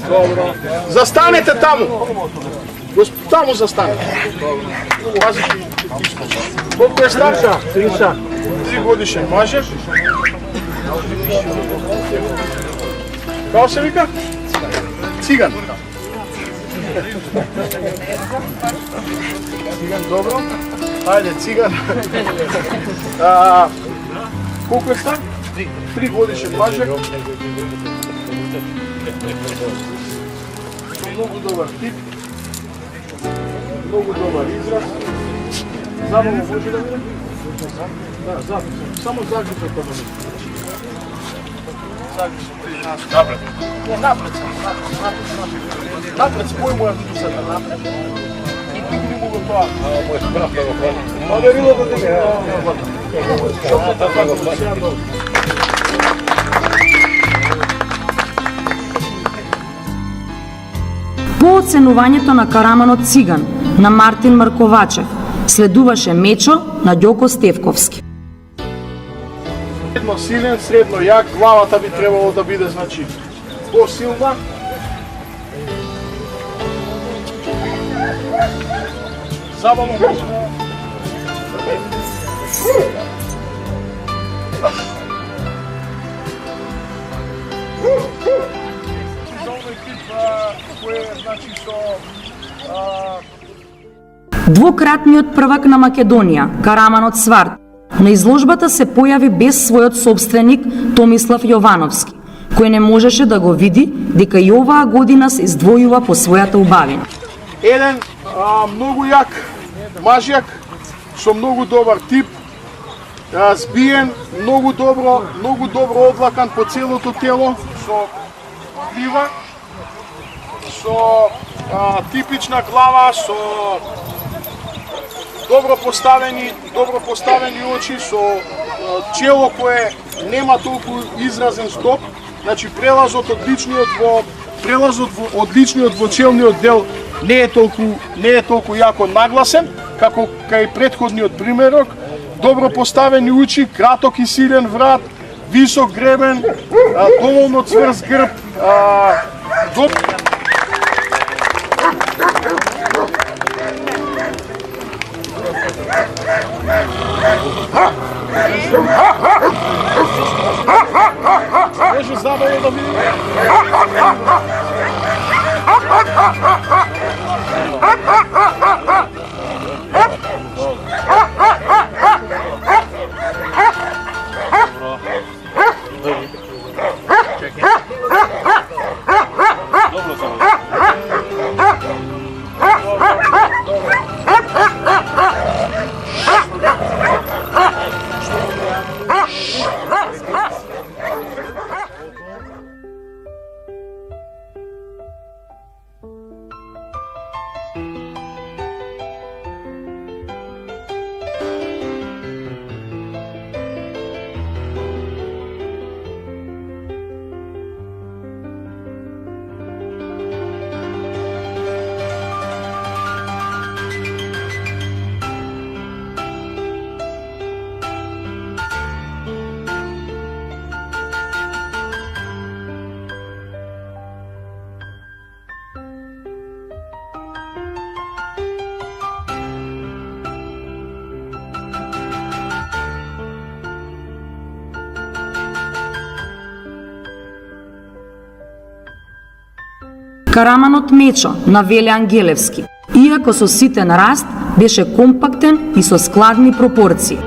Speaker 2: Добро. Застанете таму. Таму застанете. Пазите. Колку е стар? 3 годишен. Може? Како се вика? Циган. Циган, добро. Ајде, циган. Колку е стар? 3 годишен мажек. Многу добар тип. Многу добар израз. Забавно може да биде? Да, забавно. Само загрижа тоа да биде. Загрижа. Напред. Не, напред само. Напред, спој моја до сега. Напред. И ти не мога тоа. Мој прав да го хвали. Маверило да тебе. Шо така го хвали?
Speaker 1: По оценувањето на Караманот Циган на Мартин Марковачев, следуваше Мечо на Ѓоко Стевковски.
Speaker 2: Средно силен, средно јак, главата би требало да биде, значи, посилна. Забавно може да...
Speaker 1: Двократниот првак на Македонија, Караманот Сварт, на изложбата се појави без својот собственик Томислав Јовановски, кој не можеше да го види дека и оваа година се издвојува по својата убавина.
Speaker 2: Еден многу јак мажјак со многу добар тип, збиен, многу добро одлакан по целото тело, со глива, со типична глава, со добро поставени очи, со чело кое нема толку изразен стоп, значи прелазот од личниот во челниот дел не е толку јако нагласен, како кај претходниот примерок. Добро поставени очи, краток и силен врат, висок гребен, доволно цврст грб, може забавно да видим.
Speaker 1: Караманот Мечо на Веле Ангелевски, иако со ситен раст, беше компактен и со складни пропорции.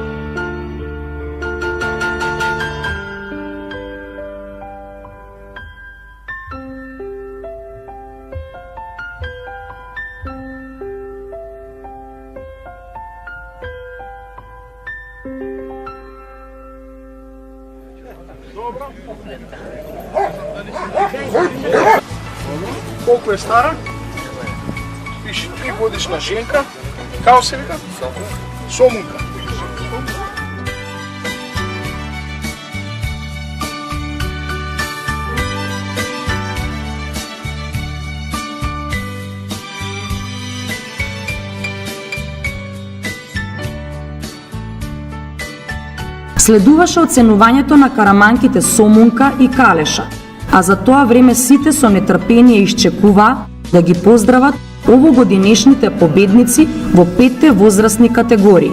Speaker 2: Колку е стара? Пише 3 годишна женка. Како се вика? Сомунка.
Speaker 1: Следуваше оценувањето на караманките Сомунка и Калеша, а за тоа време сите со нетрпение išчекуваа да ги поздрават овогодинешните победници во 5 возрастни категории.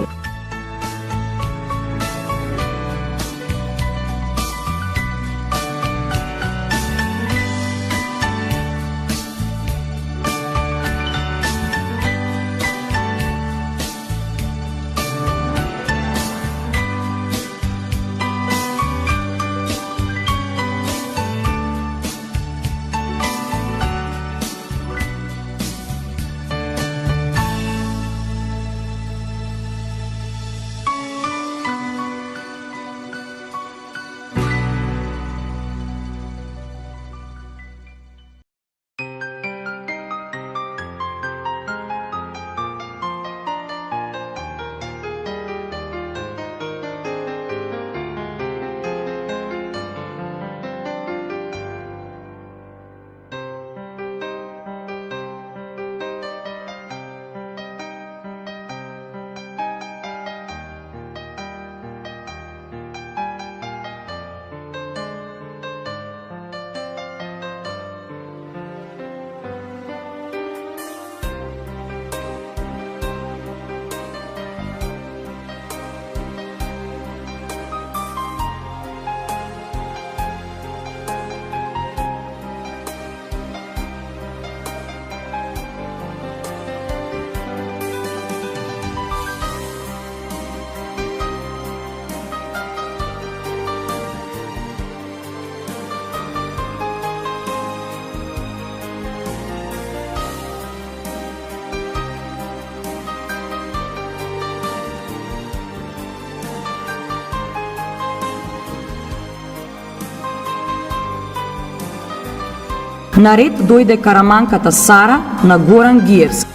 Speaker 1: На ред дојде караманката Сара на Горан Гиевски.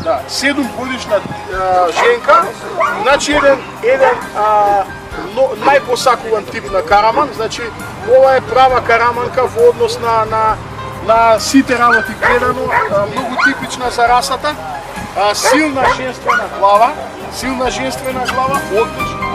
Speaker 2: Да, 7 годишна женка, значи еден најпосакуван тип на караман, значи ова е права караманка во однос на сите работи гледано, многу типична за расата, силна женствена глава, одлична.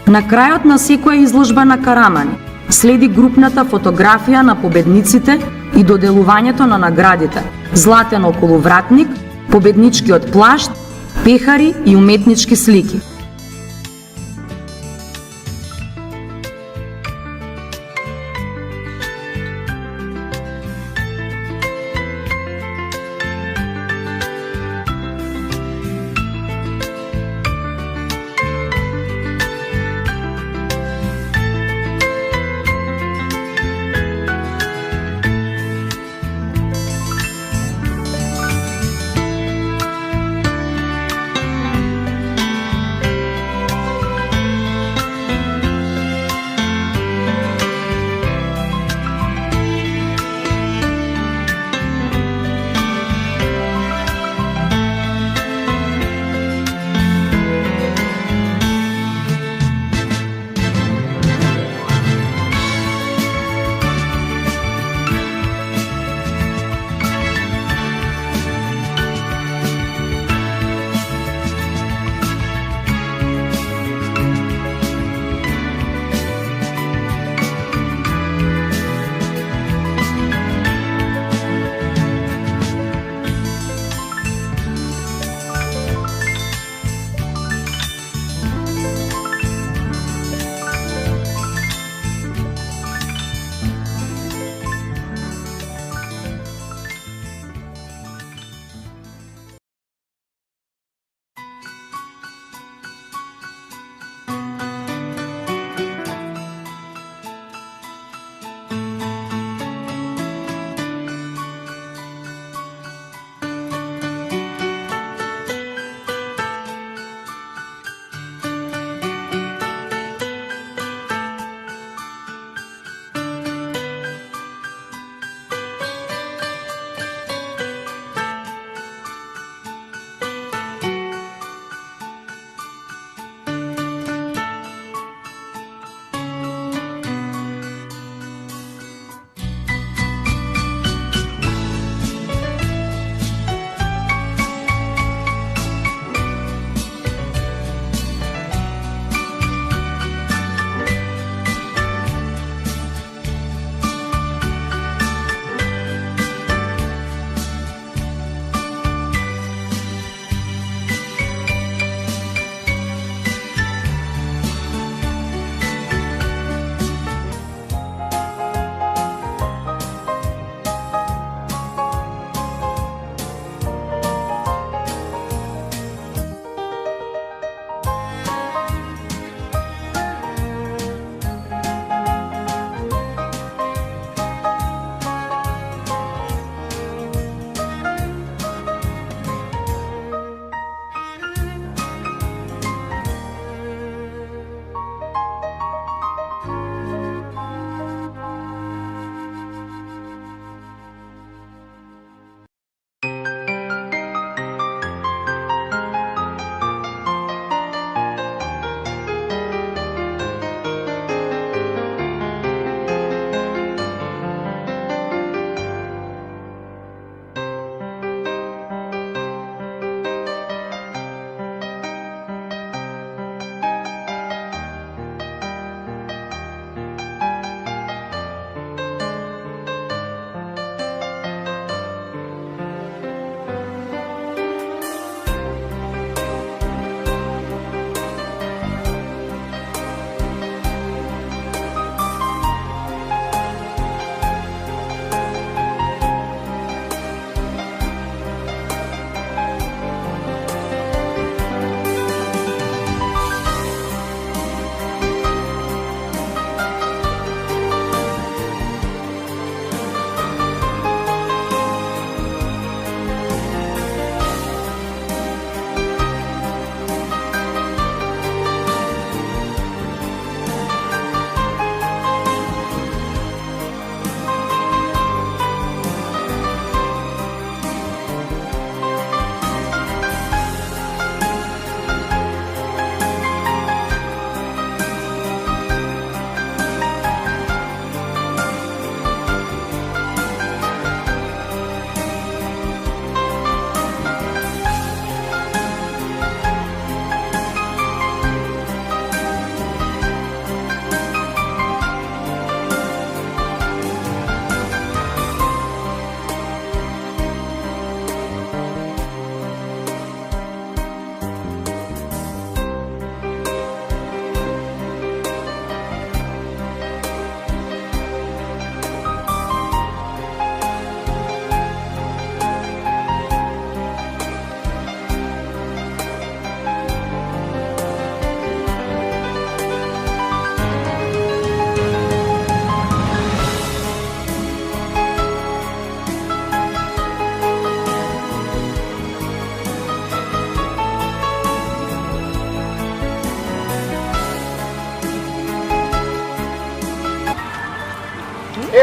Speaker 1: На крајот на секоја изложба на карамани следи групната фотографија на победниците и доделувањето на наградите: златен околувратник, победничкиот плашт, пехари и уметнички слики.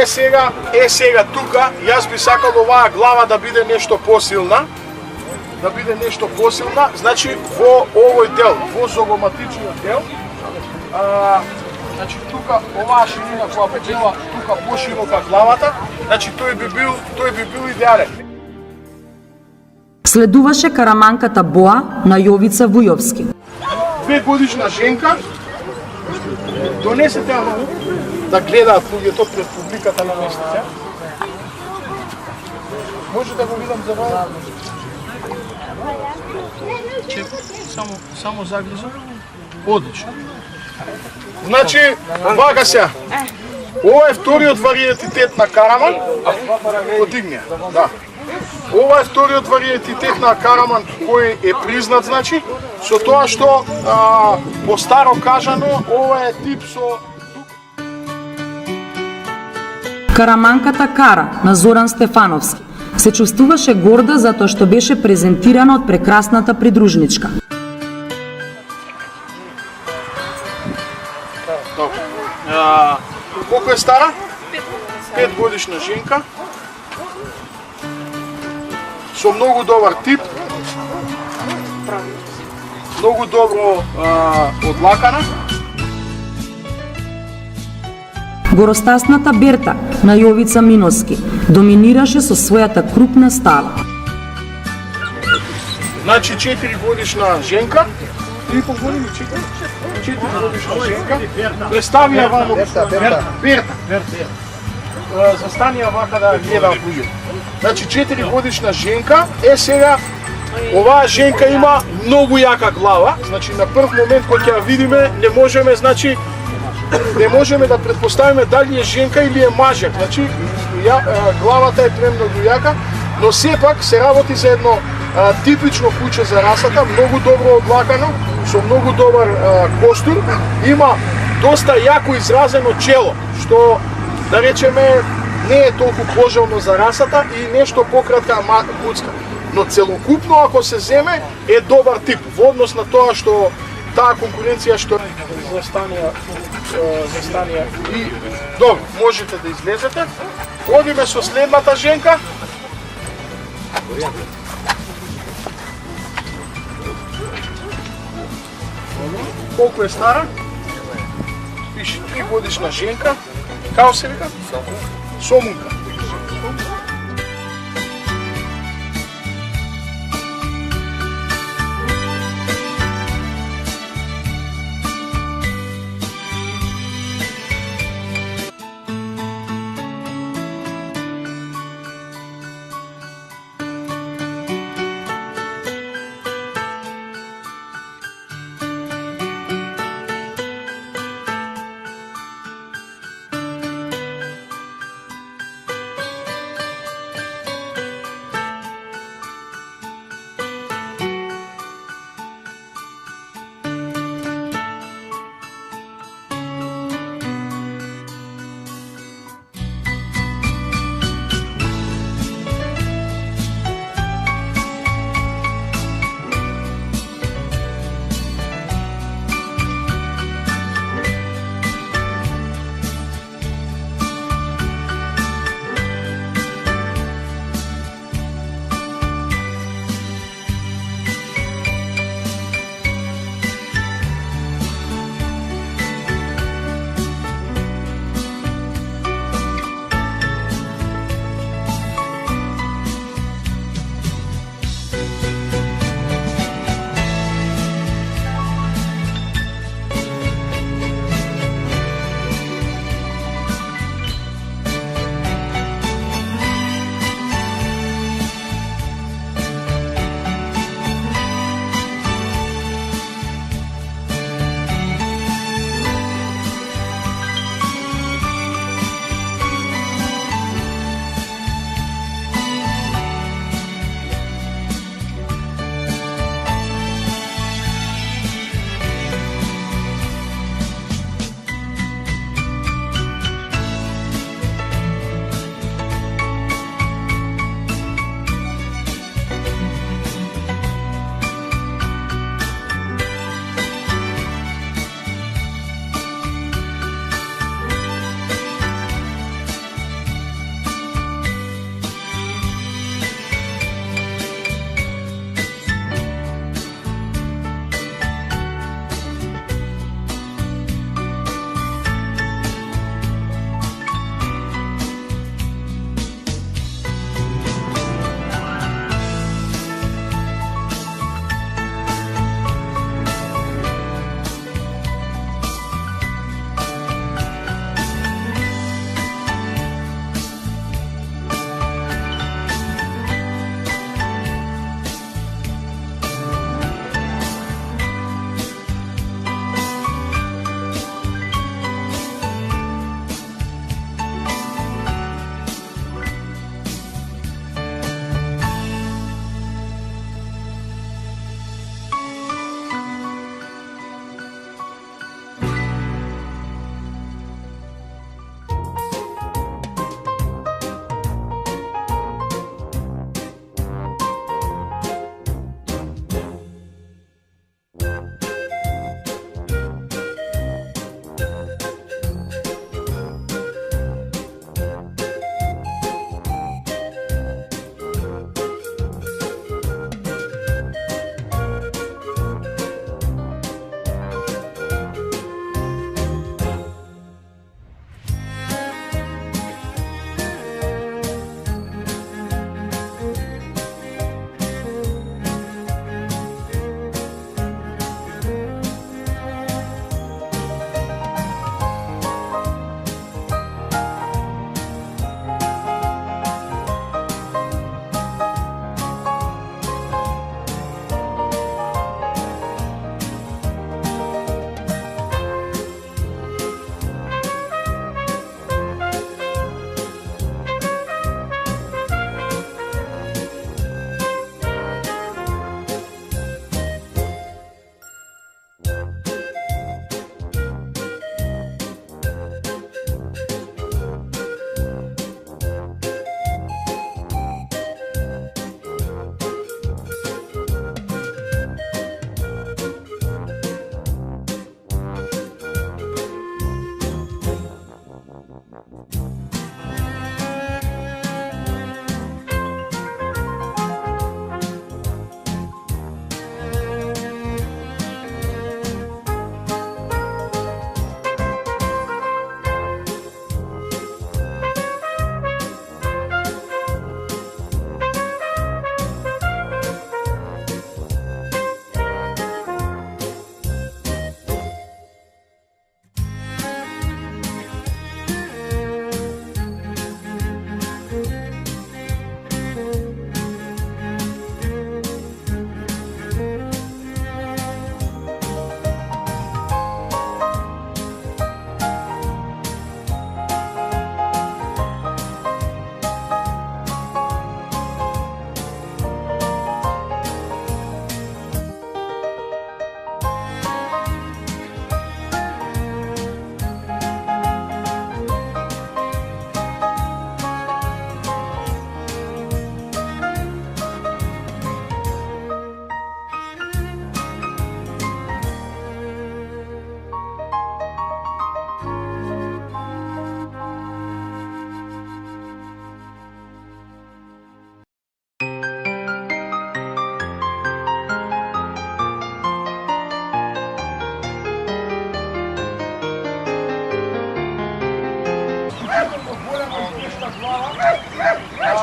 Speaker 2: сега тука, јас би сакал оваа глава да биде нешто посилна. Да биде нешто посилна, значи во овој дел, во зогоматичниот дел, значи тука оваа ширина која би била тука поширока главата, значи тој би бил идеален.
Speaker 1: Следуваше караманката Боа на Јовица Вујовски.
Speaker 2: 2 годишна женка, донесете ја да гледаат луѓето пред публиката на местите. Може да го видам за вас? Само заглежа. Одлично. Значи, вака се. Ова е вториот вариетитет на Караман. Подигне. Да. Ова е вториот вариетитет на Караман кој е признат, значи, со тоа што по старо кажано, ова е тип со
Speaker 1: Караманката Кара на Зоран Стефановски се чувствуваше горда затоа што беше презентирана од прекрасната придружничка.
Speaker 2: Колку е стара? 5 годишна женка. Со многу добар тип. Многу добро одлакана.
Speaker 1: Горостасната Берта на Јовица Миноски доминираше со својата крупна става.
Speaker 2: Значи 4 годишна женка, 3,5 години, 4 годишна женка, представија вамо Берта. Застанија вака да гледаат луѓето. Значи 4 годишна женка, сега оваа женка има многу јака глава, значи на прв момент кога ќе ја видиме не можеме да претпоставиме дали е женка или е мажак. Значи главата е премногу јака, но сепак се работи за едно типично куче за расата, многу добро одлакано, со многу добар костур, има доста јако изразено чело, што да речеме не е толку пожелно за расата и нешто пократка куцка. Но целокупно ако се земе е добар тип во однос на тоа што таа конкуренција што застанија и добро, можете да излезете. Одиме со следната женка. Колку е стара? Пише 3 годишна женка. Као се вика? Сомунка.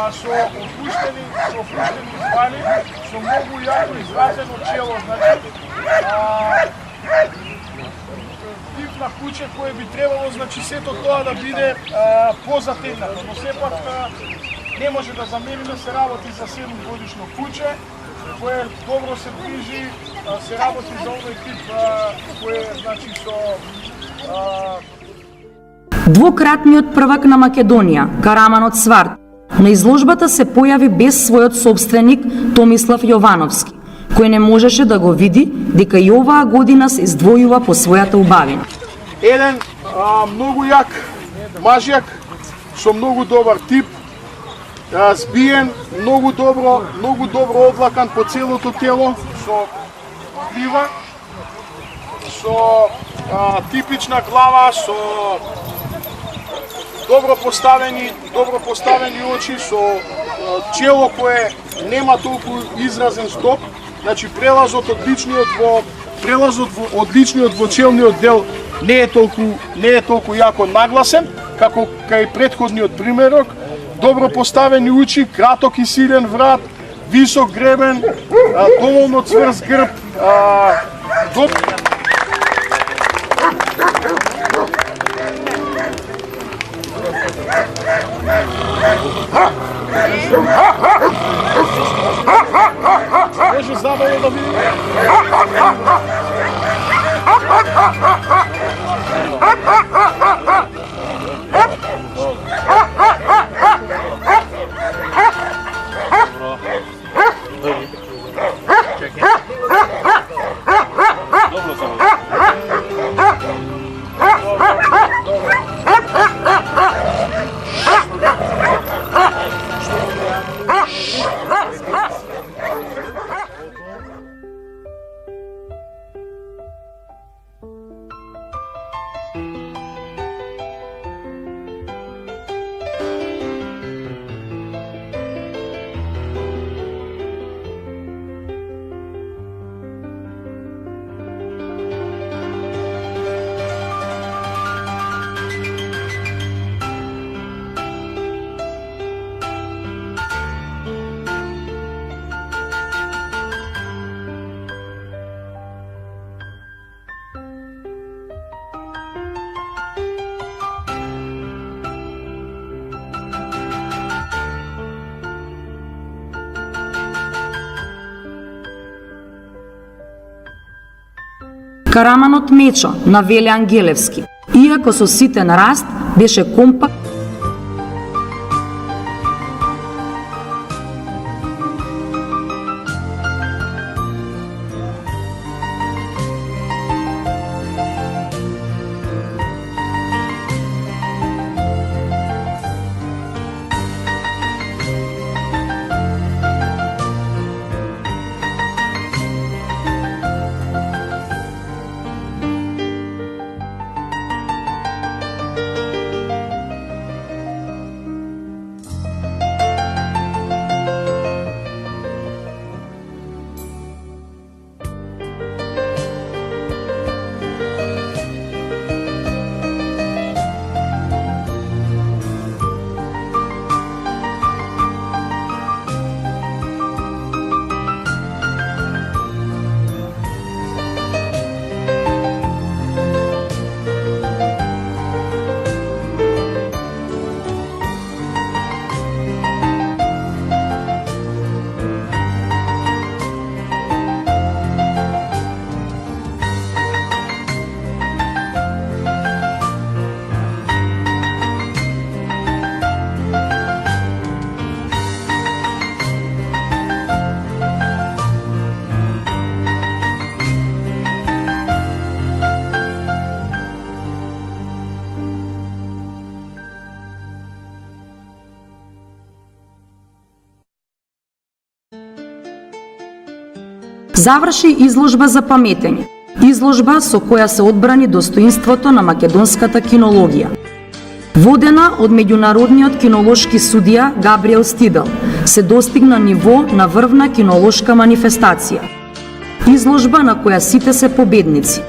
Speaker 2: со опуштени звали, со многу јако изразено чело, значи тип на куче кое би требало, значи сето тоа да биде позатегнато, но сепак не може да замениме, се работи за 7-годишно куче, кое добро се движи, се работи за овој тип кое, значи, со
Speaker 1: Двократниот првак на Македонија, Караманот Сварт, на изложбата се појави без својот собственик Томислав Јовановски, кој не можеше да го види дека и оваа година се издвојува по својата убавина.
Speaker 2: еден многу јак мажјак со многу добар тип, збиен, многу добро облакан по целото тело, со глива, со типична глава, со добро поставени очи, со чело кое нема толку изразен стоп, значи прелазот од личниот во челниот дел не е толку јако нагласен, како кај претходниот примерок. Добро поставени очи, краток и силен врат, висок гребен, доволно цврст грб, може забавно да видиме.
Speaker 1: Караманот Мечо на Веле Ангелевски, иако со ситен раст, беше компакт заврши изложба за паметење, изложба со која се одбрани достоинството на македонската кинологија. Водена од меѓународниот кинолошки судија Габриел Стидел, се достигна ниво на врвна кинолошка манифестација. Изложба на која сите се победници,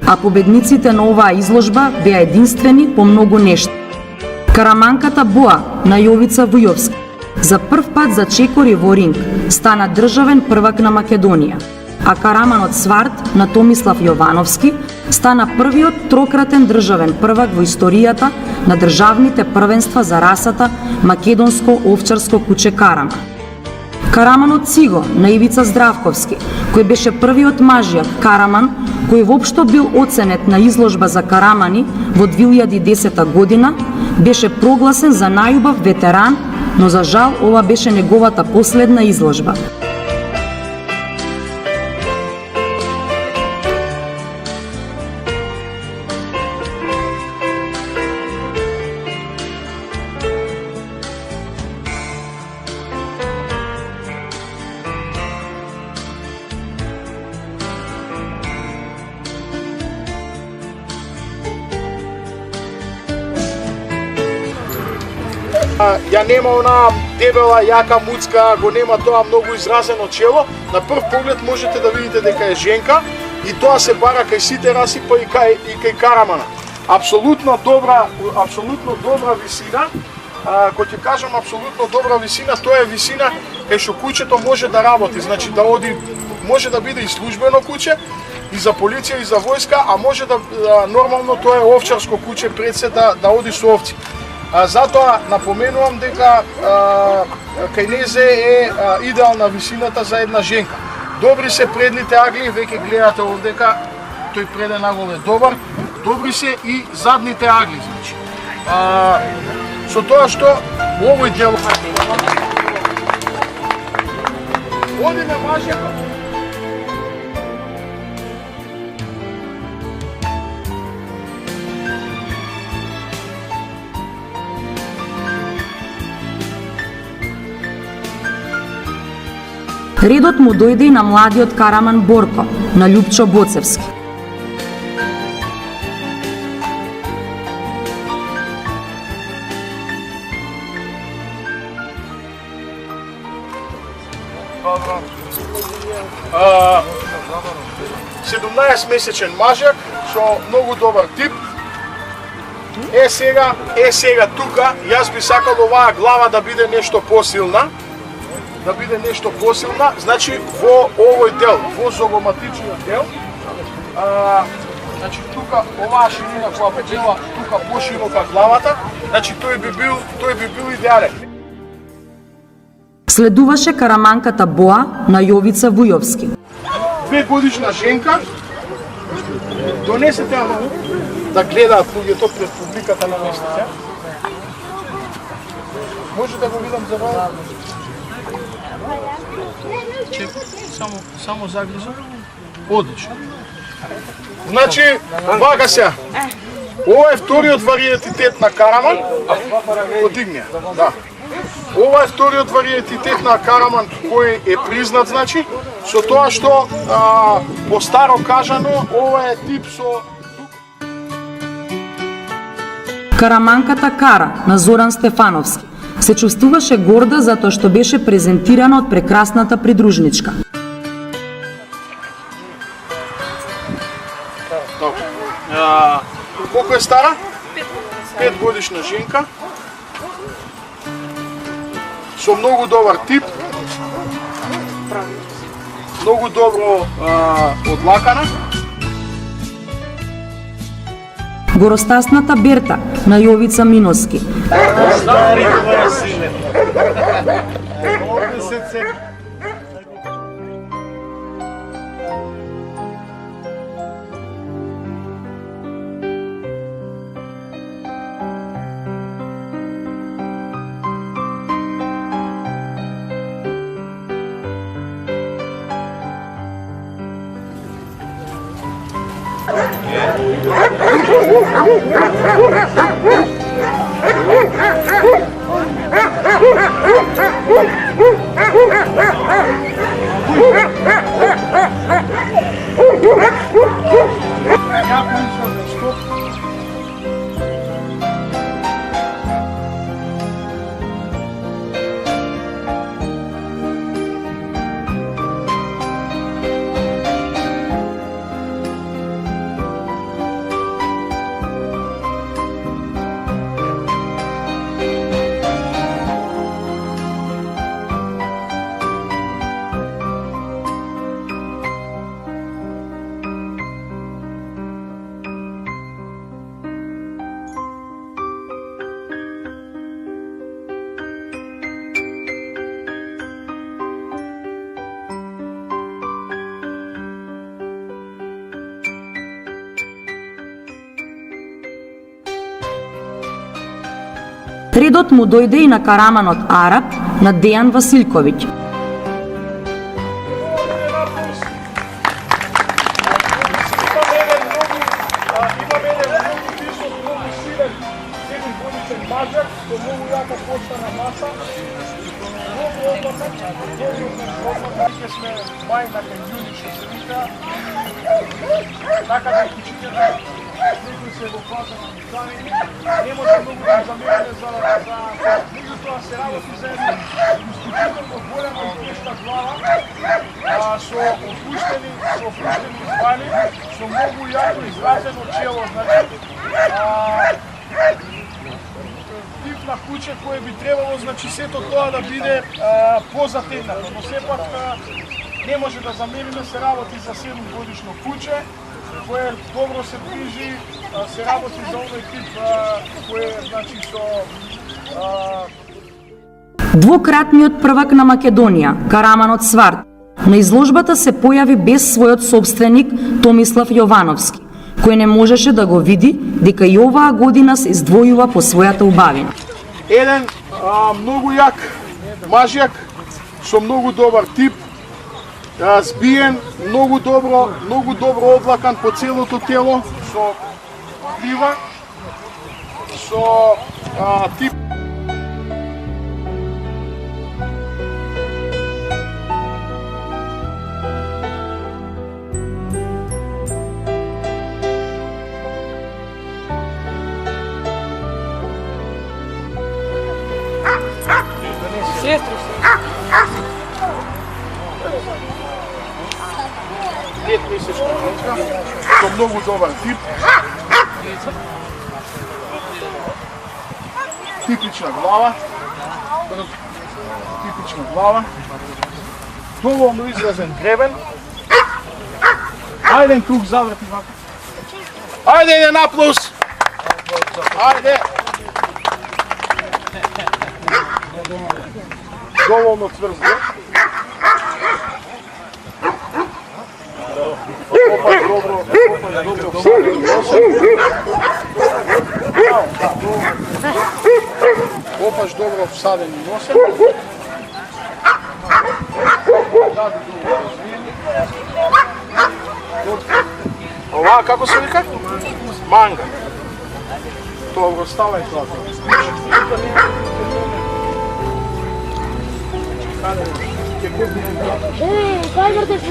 Speaker 1: а победниците на оваа изложба беа единствени по многу нешта. Караманката Боа на Јовица Вујовска, За прв пат зачекори во ринг, стана државен првак на Македонија, а Караманот Сварт на Томислав Јовановски стана првиот трократен државен првак во историјата на државните првенства за расата македонско овчарско куче Карама. Караманот Циго на Ивица Здравковски, кој беше првиот мажјак Караман кој воопшто бил оценет на изложба за карамани во 2010 година, беше прогласен за најубав ветеран, но за жал ова беше неговата последна изложба.
Speaker 2: Ја нема онаа дебела, јака муцка, го нема тоа многу изразено чело. На прв поглед можете да видите дека е женка и тоа се бара кај сите раси, па и кај Карамана. Апсолутно добра висина. Кога ќе кажам апсолутно добра висина, тоа е висина кај што кучето може да работи, значи да оди, може да биде и службено куче, и за полиција, и за војска, а може да нормално тоа е овчарско куче пред се да оди со овци. Затоа напоменувам дека кај незе е идеална висината за една женка. Добри се предните агли, веќе гледате овдека, тој преден агол е добар. Добри се и задните агли, значи. Со тоа што овој дел одиме мажјако.
Speaker 1: Редот му дојде и на младиот Караман Борко, на Љупчо Боцевски.
Speaker 2: Добро. 17-месечен мажјак со многу добар тип. Е сега тука, јас би сакал оваа глава да биде нешто посилна. Значи во овој дел, во зогоматичниот дел, значи тука оваа ширина која би била тука поширока главата, значи тој би бил идеален.
Speaker 1: Следуваше караманката Боа на Јовица Вујовски.
Speaker 2: 2 годишна женка, донесете да гледаат луѓето пред публиката на местите. Може да го видам за вас? Само заглиза. Одлично. Значи, вака се. Ова е вториот вариетитет на Караман. Подигне. Да. Ова е вториот вариетитет на Караман кој е признат, значи, со тоа што по старо кажано, ова е тип со
Speaker 1: Караманката Кара на Зоран Стефановски се чувствуваше горда затоа што беше презентирана од прекрасната придружничка.
Speaker 2: Колку е стара? 5 годишна женка. Со многу добар тип. Многу добро одлакана.
Speaker 1: Горостасната Берта на Јовица Миноски. Редот му дојде и на караманот Араб на Дејан Василковиќ.
Speaker 2: Мажак, со многу јака почтана маса, многу облакан, ние сме мај на кањуни, што се вика, така да кучињата, некои се во фаза на механики, не може многу да замерене за меѓутоа се работи за една исклучително голема и тешка глава, со опуштени звали, со многу јако изразено чело, значи, тип на куче кое би требало, значи, сето тоа да биде позатегнато, но сепак не може да замериме, се работи за 7 годишно куче, кое добро се движи, се работи за овој тип кое, значи, со
Speaker 1: Двократниот првак на Македонија, караманот Сварт, на изложбата се појави без својот собственик Томислав Јовановски, кој не можеше да го види дека и оваа година се издвојува по својата убавина.
Speaker 2: еден многу јак мажјак со многу добар тип, збиен, многу добро облакан по целото тело, со грива, со тип. Петмесечна дечка, со многу добар тип. Типична глава. Доволно изразен гребен. Ајде круг заврти вака. Ајде еден аплауз. Ајде. Доволно цврст греб. Опаш добро всаден и носен. Ова како се вика? Манга. Добро, ставај тоа.
Speaker 3: Кај вртеш?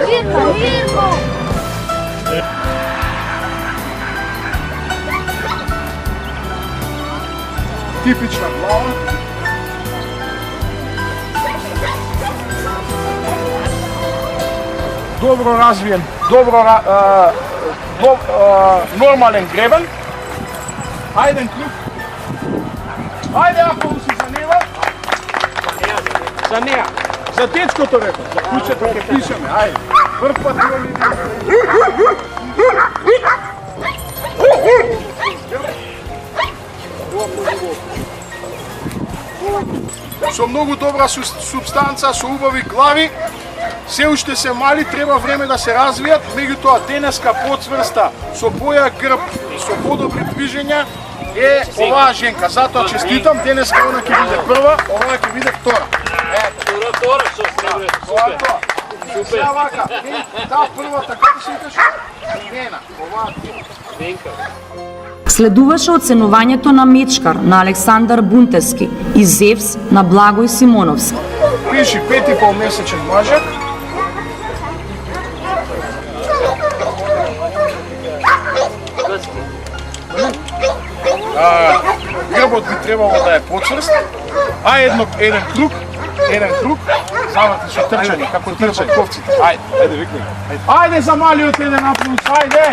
Speaker 3: Вирко!
Speaker 2: Типична глава. Добро развиен, нормален гребен. Ајден круг. Ајде ако му си за нева. За неа. За дечкото рекол, за кучето ќе пишеме. Ајде. Прв пат имаме. Со многу добра субстанца, со убави глави, се уште се мали, треба време да се развијат, меѓутоа денеска поцврста, со појак грб и со подобри движења е оваа женка. Затоа честитам, денеска она ќе биде прва, оваа ќе биде втора.
Speaker 5: Втора, што се
Speaker 2: Тоа тоа. Сега вака, таа првата, како се викаш? Нена, оваа
Speaker 5: Венка.
Speaker 1: Следуваше оценувањето на мечкар на Александар Бунтевски и Зевс на Благој Симоновски.
Speaker 2: Пиши 5,5 месечен мажак. Грбот би требало да е почврст. А еден круг, заврти со трчање, како трчање ковците. Ајде, викни. Ајде за малиот еден аплауз, ајде!